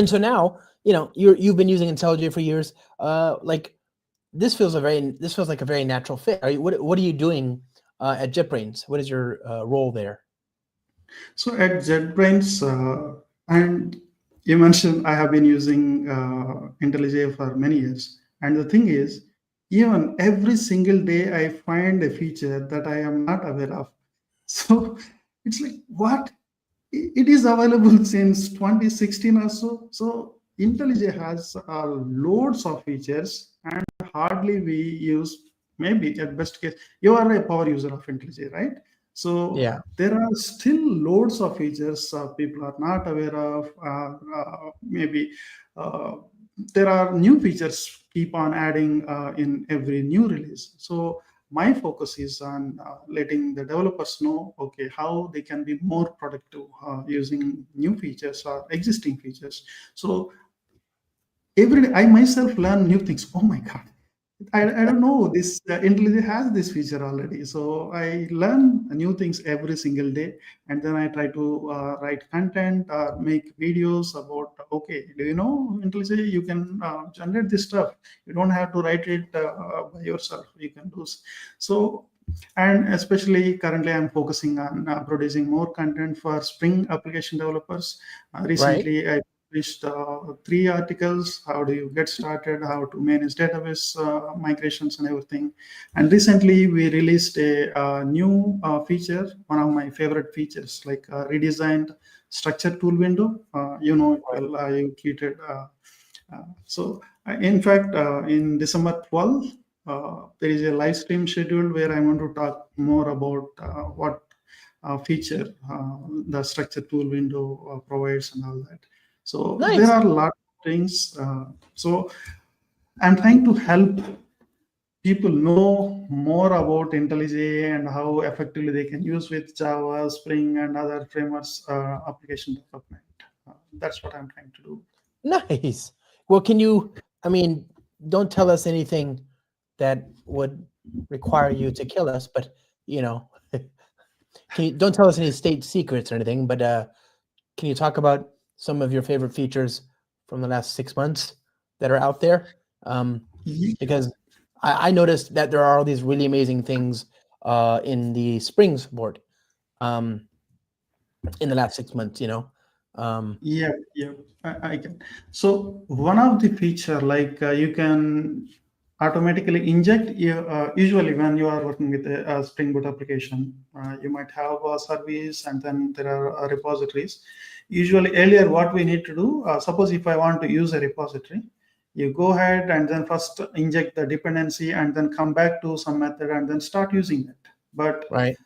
so now, you've been using IntelliJ for years. Like this feels like a very natural fit. What are you doing at JetBrains? What is your role there? So at JetBrains, and you mentioned I have been using IntelliJ for many years. And the thing is, even every single day I find a feature that I am not aware of. So it's like, what? It is available since 2016 or so. So IntelliJ has loads of features, and hardly we use, maybe at best case, you are a power user of IntelliJ, right? So Yeah. there are still loads of features people are not aware of. Maybe uh, there are new features keep on adding in every new release. So my focus is on letting the developers know, okay, how they can be more productive using new features or existing features. So every day I myself learn new things. Oh my god, I don't know this IntelliJ has this feature already. So I learn new things every single day, and then I try to write content or make videos about, okay, do you know IntelliJ you can generate this stuff. You don't have to write it by yourself. You can do so. And especially currently, I'm focusing on producing more content for Spring application developers. Right. Recently, I published 3 articles: how do you get started, how to manage database migrations, and everything. And recently, we released a new feature, one of my favorite features, like redesigned structure tool window. You know it well. You treated. In fact, in December 12th, there is a live stream scheduled where I want to talk more about what feature the structure tool window provides and all that. So there Nice. are a lot of things. So I'm trying to help people know more about IntelliJ and how effectively they can use with Java, Spring, and other frameworks application development. That's what I'm trying to do. Nice. Well, can you, I mean, don't tell us anything that would require you to kill us, but don't tell us any state secrets or anything, but can you talk about some of your favorite features from the last 6 months that are out there? Because I noticed that there are all these really amazing things in the Spring support in the last 6 months, Yeah, I can. So one of the feature, like you can automatically inject. Usually, when you are working with a Spring Boot application, you might have a service, and then there are repositories. Usually, earlier, what we need to do, suppose if I want to use a repository, you go ahead and then first inject the dependency, and then come back to some method, and then start using it. But right?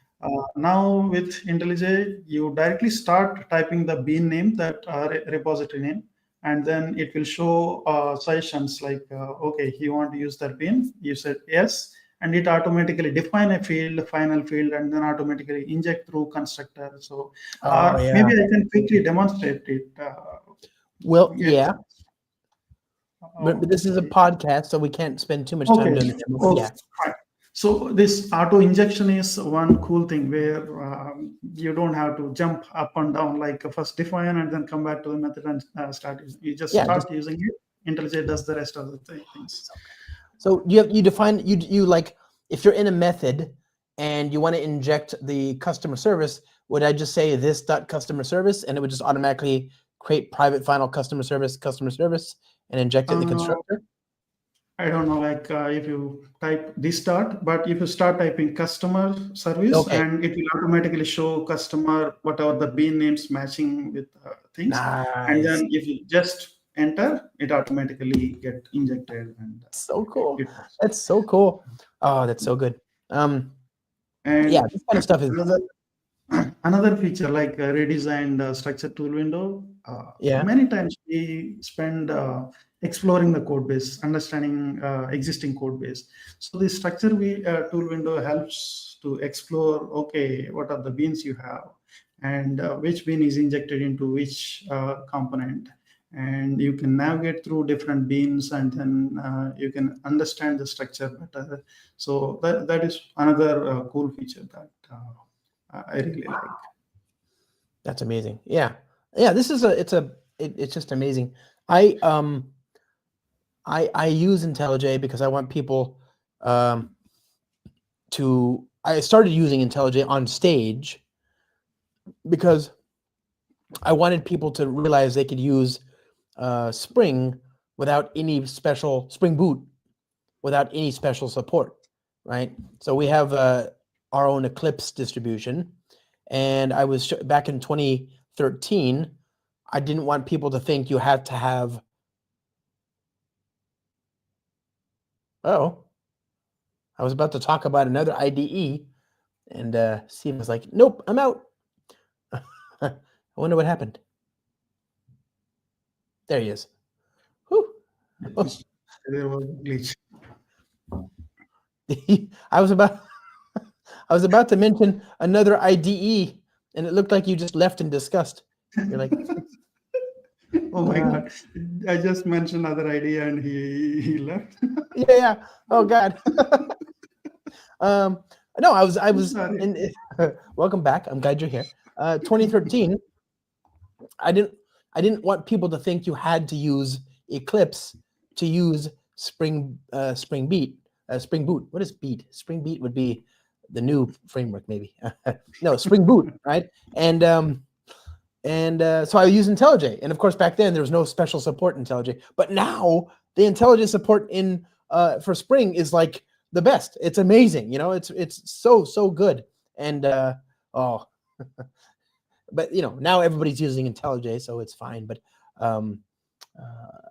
now with IntelliJ, you directly start typing the bean name, that repository name, and then it will show suggestions like, okay, you want to use that bean. You said yes, and it automatically define a field, final field, and then automatically inject through constructor. So, Oh, or yeah. maybe I can quickly demonstrate it. Well, yeah. But this is a Okay. podcast, so we can't spend too much time doing the demo. But yeah. Fine. So this auto injection is one cool thing where you don't have to jump up and down, like first define and then come back to the method and start using. You just Yeah, start using it. IntelliJ does the rest of the things. So you define you like, if you're in a method and you want to inject the customer service, would I just say this dot customer service and it would just automatically create private final customer service, and inject it in the constructor? I don't know, like if you type this start, but if you start typing customer service, Okay. and it will automatically show customer, whatever the bean names matching with things. And Nice. then if you just enter, it automatically get injected. And So cool. That's so cool. Oh, that's so good. and yeah, this kind of stuff is another feature, like redesigned structure tool window. yeah. Many times we spend exploring the code base, understanding existing code base. So the structure tool window helps to explore, okay, what are the beans you have, and which bean is injected into which component. And you can navigate through different beans, and then you can understand the structure better. So that is another cool feature that I really like. That's amazing. Yeah. This is it's just amazing. I use IntelliJ because I want people I started using IntelliJ on stage because I wanted people to realize they could use Spring without any special Spring Boot without any special support, right? So we have our own Eclipse distribution, and I was back in 2013. I didn't want people to think you had to have. Oh, I was about to talk about another IDE, and Steve was like, "Nope, I'm out." I wonder what happened. There he is. Whew. Oh. There was a glitch. I was about to mention another IDE, and it looked like you just left in disgust. You're like, oh my God. I just mentioned other idea and he left. yeah. Oh God. No, I was in, welcome back. I'm glad you're here. 2013. I didn't want people to think you had to use Eclipse to use Spring Boot. What is Beat? Spring Beat would be the new framework, maybe. No, Spring Boot, right? And so I use IntelliJ, and of course back then there was no special support in IntelliJ, but now the IntelliJ support in for Spring is like the best. It's amazing, it's so good. And oh, but now everybody's using IntelliJ, so it's fine. But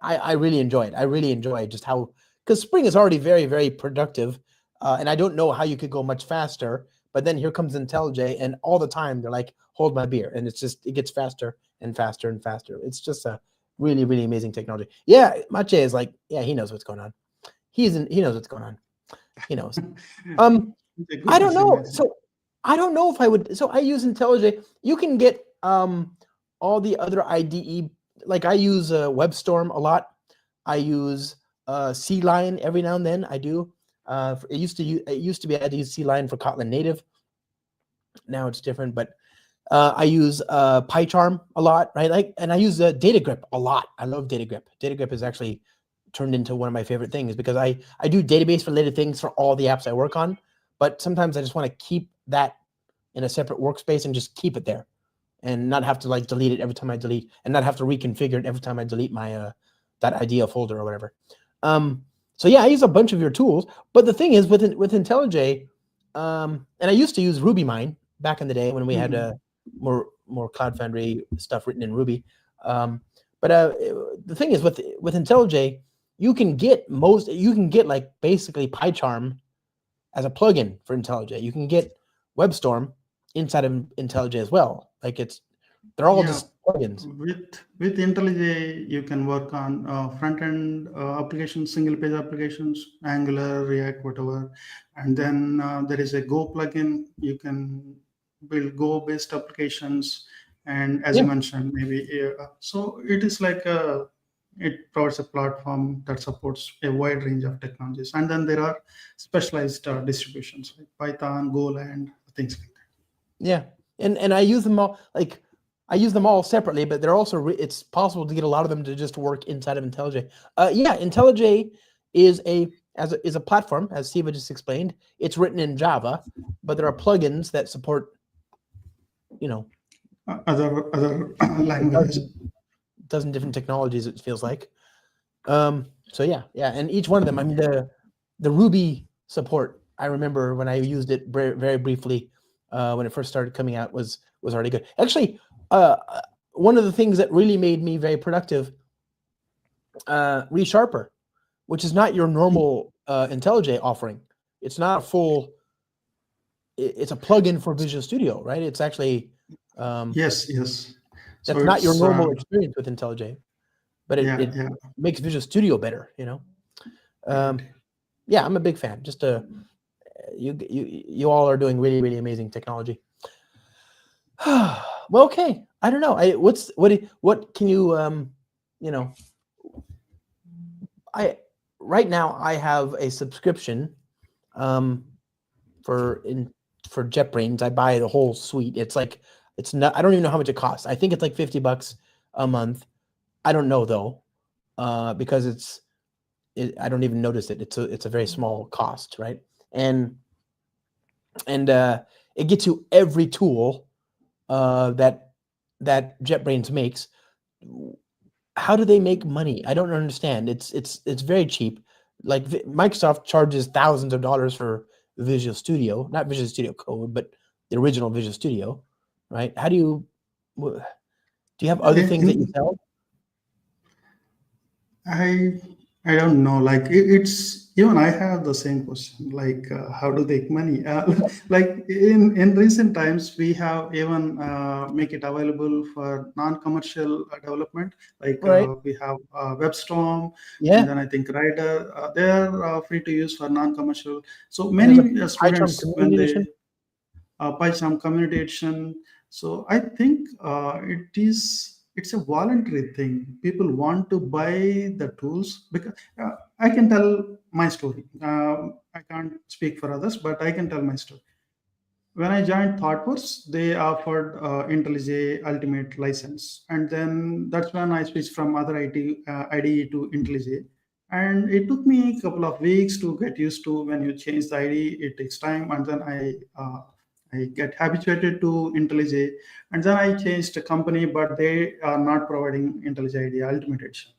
I really enjoy it. I really enjoy just how, because Spring is already very, very productive, and I don't know how you could go much faster. But then here comes IntelliJ, and all the time they're like, "Hold my beer," and it gets faster and faster and faster. It's just a really, really amazing technology. Yeah, Mache is like, yeah, he knows what's going on. He knows what's going on. He knows. I don't know. So I don't know if I would. So I use IntelliJ. You can get all the other IDE. Like I use WebStorm a lot. I use C-Line every now and then. I do. It used to be I had to use C-Line for Kotlin native. Now it's different, but I use PyCharm a lot, right? And I use DataGrip a lot. I love DataGrip. DataGrip is actually turned into one of my favorite things because I do database related things for all the apps I work on, but sometimes I just want to keep that in a separate workspace and just keep it there and not have to like delete it every time I delete, and not have to reconfigure it every time I delete my that idea folder or whatever. So yeah, I use a bunch of your tools, but the thing is with IntelliJ, and I used to use RubyMine back in the day when we had more Cloud Foundry stuff written in Ruby. But the thing is with IntelliJ, you can get like basically PyCharm as a plugin for IntelliJ. You can get WebStorm inside of IntelliJ as well. Like they're all just plugins. With IntelliJ, you can work on front-end applications, single-page applications, Angular, React, whatever. And then there is a Go plugin. You can build Go-based applications. And as you mentioned, maybe so it is like it provides a platform that supports a wide range of technologies. And then there are specialized distributions like Python, Golang, things like that. Yeah, and I use them all. Like I use them all separately, but they're also it's possible to get a lot of them to just work inside of IntelliJ. Yeah, IntelliJ is a platform, as Siva just explained. It's written in Java, but there are plugins that support, other languages, dozen different technologies. It feels like. So yeah, and each one of them. I mean, the Ruby support. I remember when I used it very briefly when it first started coming out was already good. Actually, one of the things that really made me very productive, ReSharper, which is not your normal IntelliJ offering. It's not a full. It's a plugin for Visual Studio, right? It's actually yes. That's not your normal experience with IntelliJ, but it makes Visual Studio better. Yeah, I'm a big fan. Just you all are doing really, really amazing technology. Well, okay. I don't know. What can you right now I have a subscription for JetBrains. I buy the whole suite. It's not. I don't even know how much it costs. I think it's like $50 a month. I don't know though, because I don't even notice it. It's a very small cost, right? And it gets you every tool that JetBrains makes. How do they make money? I don't understand. It's very cheap. Like Microsoft charges thousands of dollars for Visual Studio, not Visual Studio Code, but the original Visual Studio, right? How do you have other things that you sell? I don't know. Like it's even I have the same question. Like how do they make money? Like in recent times, we have even make it available for non-commercial development. Like we have WebStorm, and then I think Rider. They are free to use for non-commercial. So many students when they PyCharm Community Edition. So I think it's a voluntary thing. People want to buy the tools because I can tell my story. I can't speak for others, but I can tell my story. When I joined ThoughtWorks, they offered IntelliJ Ultimate license, and then that's when I switched from other IDE to IntelliJ. And it took me a couple of weeks to get used to. When you change the ID, it takes time, and then I get habituated to IntelliJ, and then I changed the company, but they are not providing IntelliJ ID Ultimate Edition.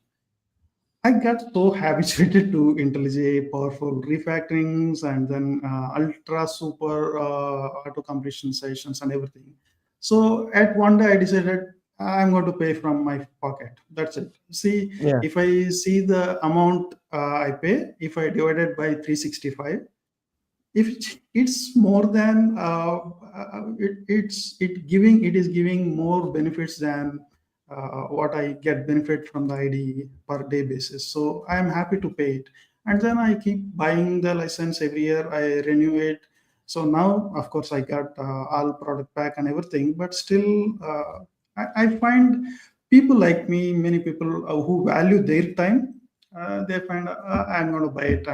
I got so habituated to IntelliJ powerful refactorings and then ultra super auto completion sessions and everything. So at one day I decided I'm going to pay from my pocket. That's it. See, Yeah. if I see the amount I pay, if I divide it by 365, if it's more than it is giving more benefits than what I get benefit from the ID per day basis. So I'm happy to pay it, and then I keep buying the license every year. I renew it. So now, of course, I got all product pack and everything, but still, I find people like me, many people who value their time, they find I'm going to buy it.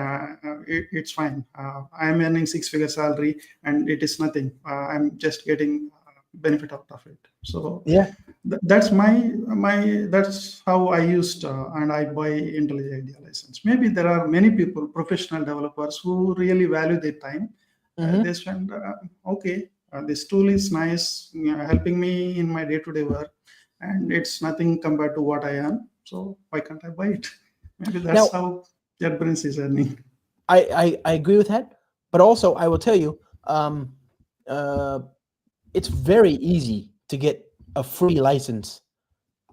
It's fine. I'm earning six-figure salary, and it is nothing. I'm just getting benefit out of it. So Yeah. that's that's how I used, and I buy IntelliJ IDEA license. Maybe there are many people, professional developers, who really value their time. They spend okay. This tool is nice, helping me in my day-to-day work, and it's nothing compared to what I am. So why can't I buy it? Maybe Now, that's how Jetbrains is earning. I agree with that, but also I will tell you, uh, it's very easy to get a free license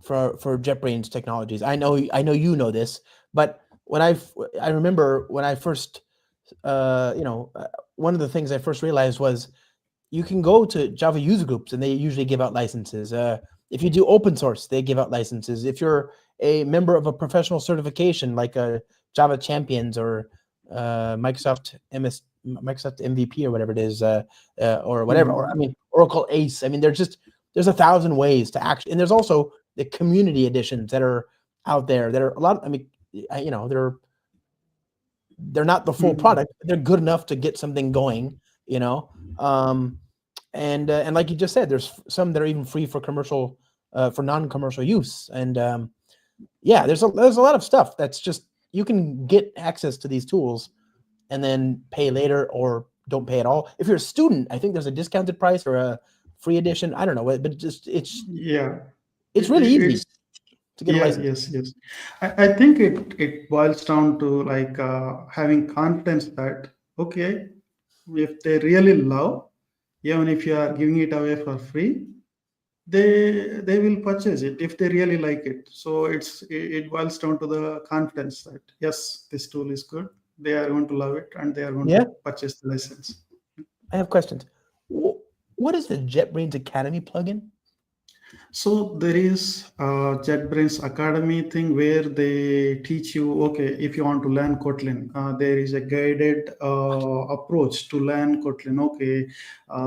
for JetBrains Technologies. I know you know this, but I remember when I first, one of the things I first realized was you can go to Java user groups and they usually give out licenses. If you do open source, they give out licenses. If you're a member of a professional certification like a Java Champions or Microsoft MVP or whatever it is, or whatever, or I mean Oracle Ace. I mean, there's 1,000 ways to actually, and there's also the community editions that are out there that are a lot. I mean, they're not the full product, but they're good enough to get something going. And like you just said, there's some that are even free for commercial, for non-commercial use. And yeah, there's a lot of stuff that's just, you can get access to these tools and then pay later or don't pay at all. If you're a student, I think there's a discounted price or a free edition. I don't know, but just it's really easy to get a license. Yes. I think it boils down to like having confidence that okay, if they really love, even if you are giving it away for free, they will purchase it if they really like it. So it boils down to the confidence that yes, this tool is good, they are going to love it, and they are going to purchase the license. I have questions. What is the JetBrains Academy plugin? So there is a JetBrains Academy thing where they teach you, okay, if you want to learn Kotlin, there is a guided approach to learn Kotlin. Okay,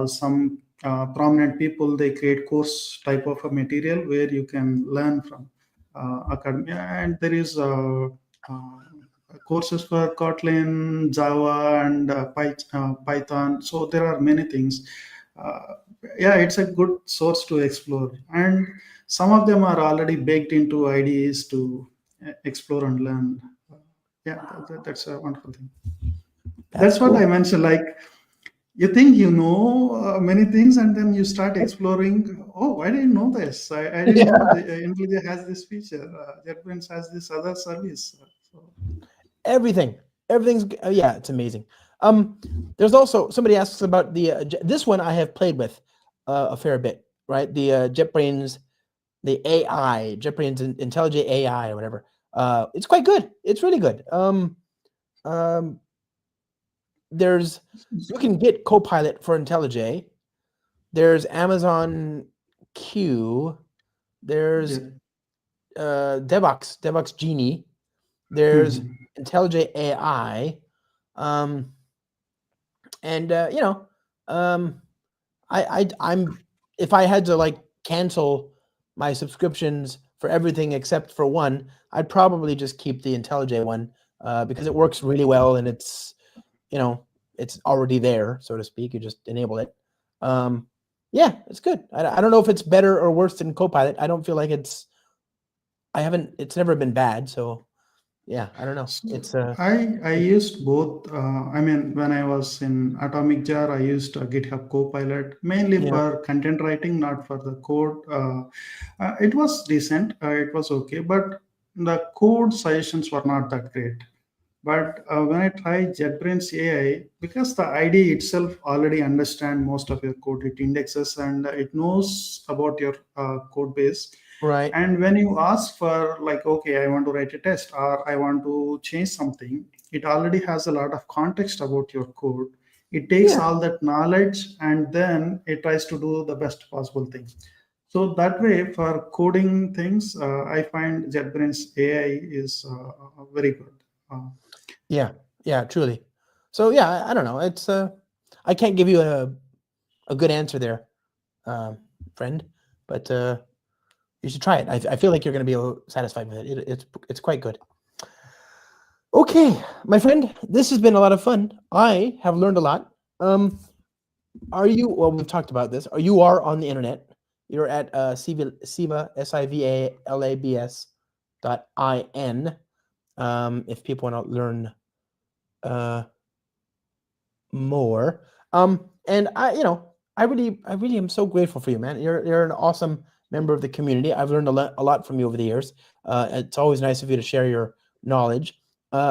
some prominent people, they create course type of a material where you can learn from Academy. And there is courses for Kotlin, Java, and Python. So there are many things. Yeah, it's a good source to explore, and some of them are already baked into IDEs to explore and learn. Yeah, that's a wonderful thing. That's what cool. I mentioned. Like, you think you know many things, and then you start exploring. Oh, I didn't know this. I didn't know the IntelliJ has this feature. JetBrains has this other service. So. Everything's yeah, it's amazing. There's also, somebody asks about the this one I have played with a fair bit, right? The JetBrains, the AI, JetBrains IntelliJ AI or whatever. It's quite good. It's really good. There's, you can get Copilot for IntelliJ. There's Amazon Q. There's Devox Genie. There's IntelliJ AI. I'm if I had to like cancel my subscriptions for everything except for one, I'd probably just keep the IntelliJ one because it works really well and it's it's already there, so to speak. You just enable it. Yeah, it's good. I don't know if it's better or worse than Copilot. I don't feel like it's never been bad. So yeah, I don't know. So It's I used both. I mean, when I was in Atomic Jar, I used GitHub Copilot mainly yeah, for content writing, not for the code. It was decent. It was okay, but the code suggestions were not that great. But when I try JetBrains AI, because the IDE itself already understand most of your code, it indexes and it knows about your code base. right. And when you ask for like, okay, I want to write a test or I want to change something, it already has a lot of context about your code. It takes Yeah, all that knowledge and then it tries to do the best possible thing. So that way, for coding things, I find JetBrains AI is very good. Uh, yeah, yeah, truly. So yeah, I don't know. It's I can't give you a good answer there, friend, but you should try it. I feel like you're going to be satisfied with it. It's quite good. Okay, my friend, this has been a lot of fun. I have learned a lot. Are you? Well, we've talked about this. You are on the internet. You're at Siva SIVALABS .in. If people want to learn uh, more. And I really am so grateful for you, man. You're an awesome member of the community. I've learned a lot from you over the years. It's always nice of you to share your knowledge.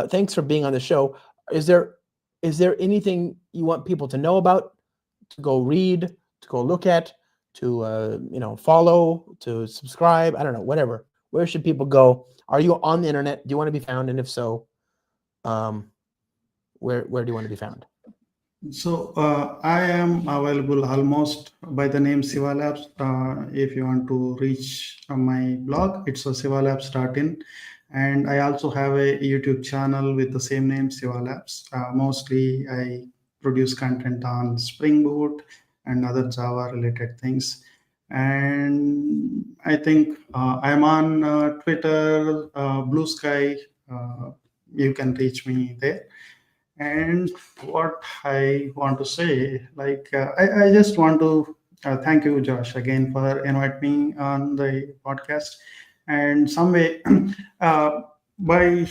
Thanks for being on the show. Is there anything you want people to know about, to go read, to go look at, to follow, to subscribe? I don't know, whatever. Where should people go? Are you on the internet? Do you want to be found? And if so, um, where do you want to be found? So I am available almost by the name Siva Labs. If you want to reach my blog, it's sivalabs.in. And I also have a YouTube channel with the same name, Siva Labs. Mostly I produce content on Spring Boot and other Java related things. And I think I'm on Twitter, Blue Sky. Uh, you can reach me there. And what I want to say, like, I just want to thank you, Josh, again for inviting me on the podcast. And some way, uh, by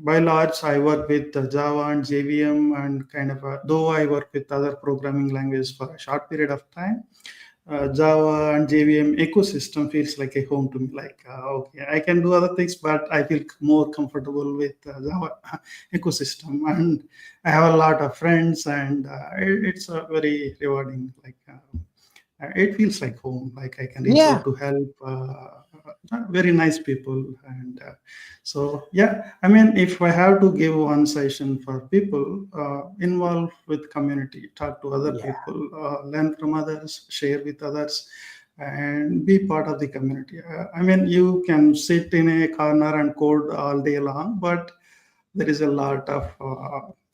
by large, I work with Java and JVM, and kind of though I work with other programming languages for a short period of time, Java and JVM ecosystem feels like a home to me. Like, okay, I can do other things, but I feel more comfortable with Java ecosystem, and I have a lot of friends, and it's a very rewarding. Like, it feels like home. Like I can reach out Yeah, to help. Very nice people, and so yeah. I mean, if I have to give one session for people, involved with community, talk to other yeah, people, learn from others, share with others, and be part of the community. I mean, you can sit in a corner and code all day long, but there is a lot of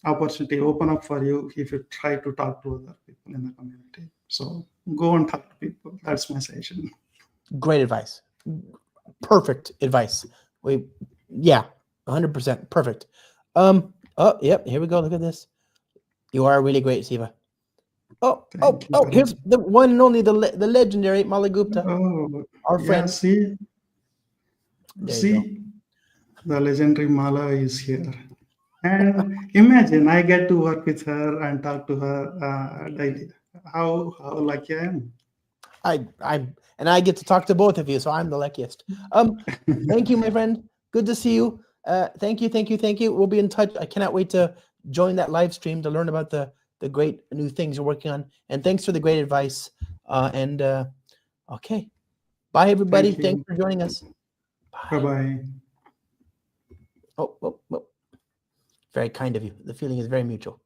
opportunity open up for you if you try to talk to other people in the community. So go and talk to people. That's my suggestion. great advice. Perfect advice. Yeah, 100% perfect. Oh, yep, here we go. Look at this. You are really great, Siva. Thank you very much. Here's the one and only, the legendary Malagupta, Oh, our yeah. friend. See, There you go. see, the legendary Mala is here. And imagine I get to work with her and talk to her daily. How lucky I am. And I get to talk to both of you, so I'm the luckiest. Thank you, my friend. Good to see you. Thank you. We'll be in touch. I cannot wait to join that live stream to learn about the great new things you're working on. And thanks for the great advice. Okay. Bye, everybody. Thank Thanks you. for joining us. Bye Bye. bye. Oh. Very kind of you. The feeling is very mutual.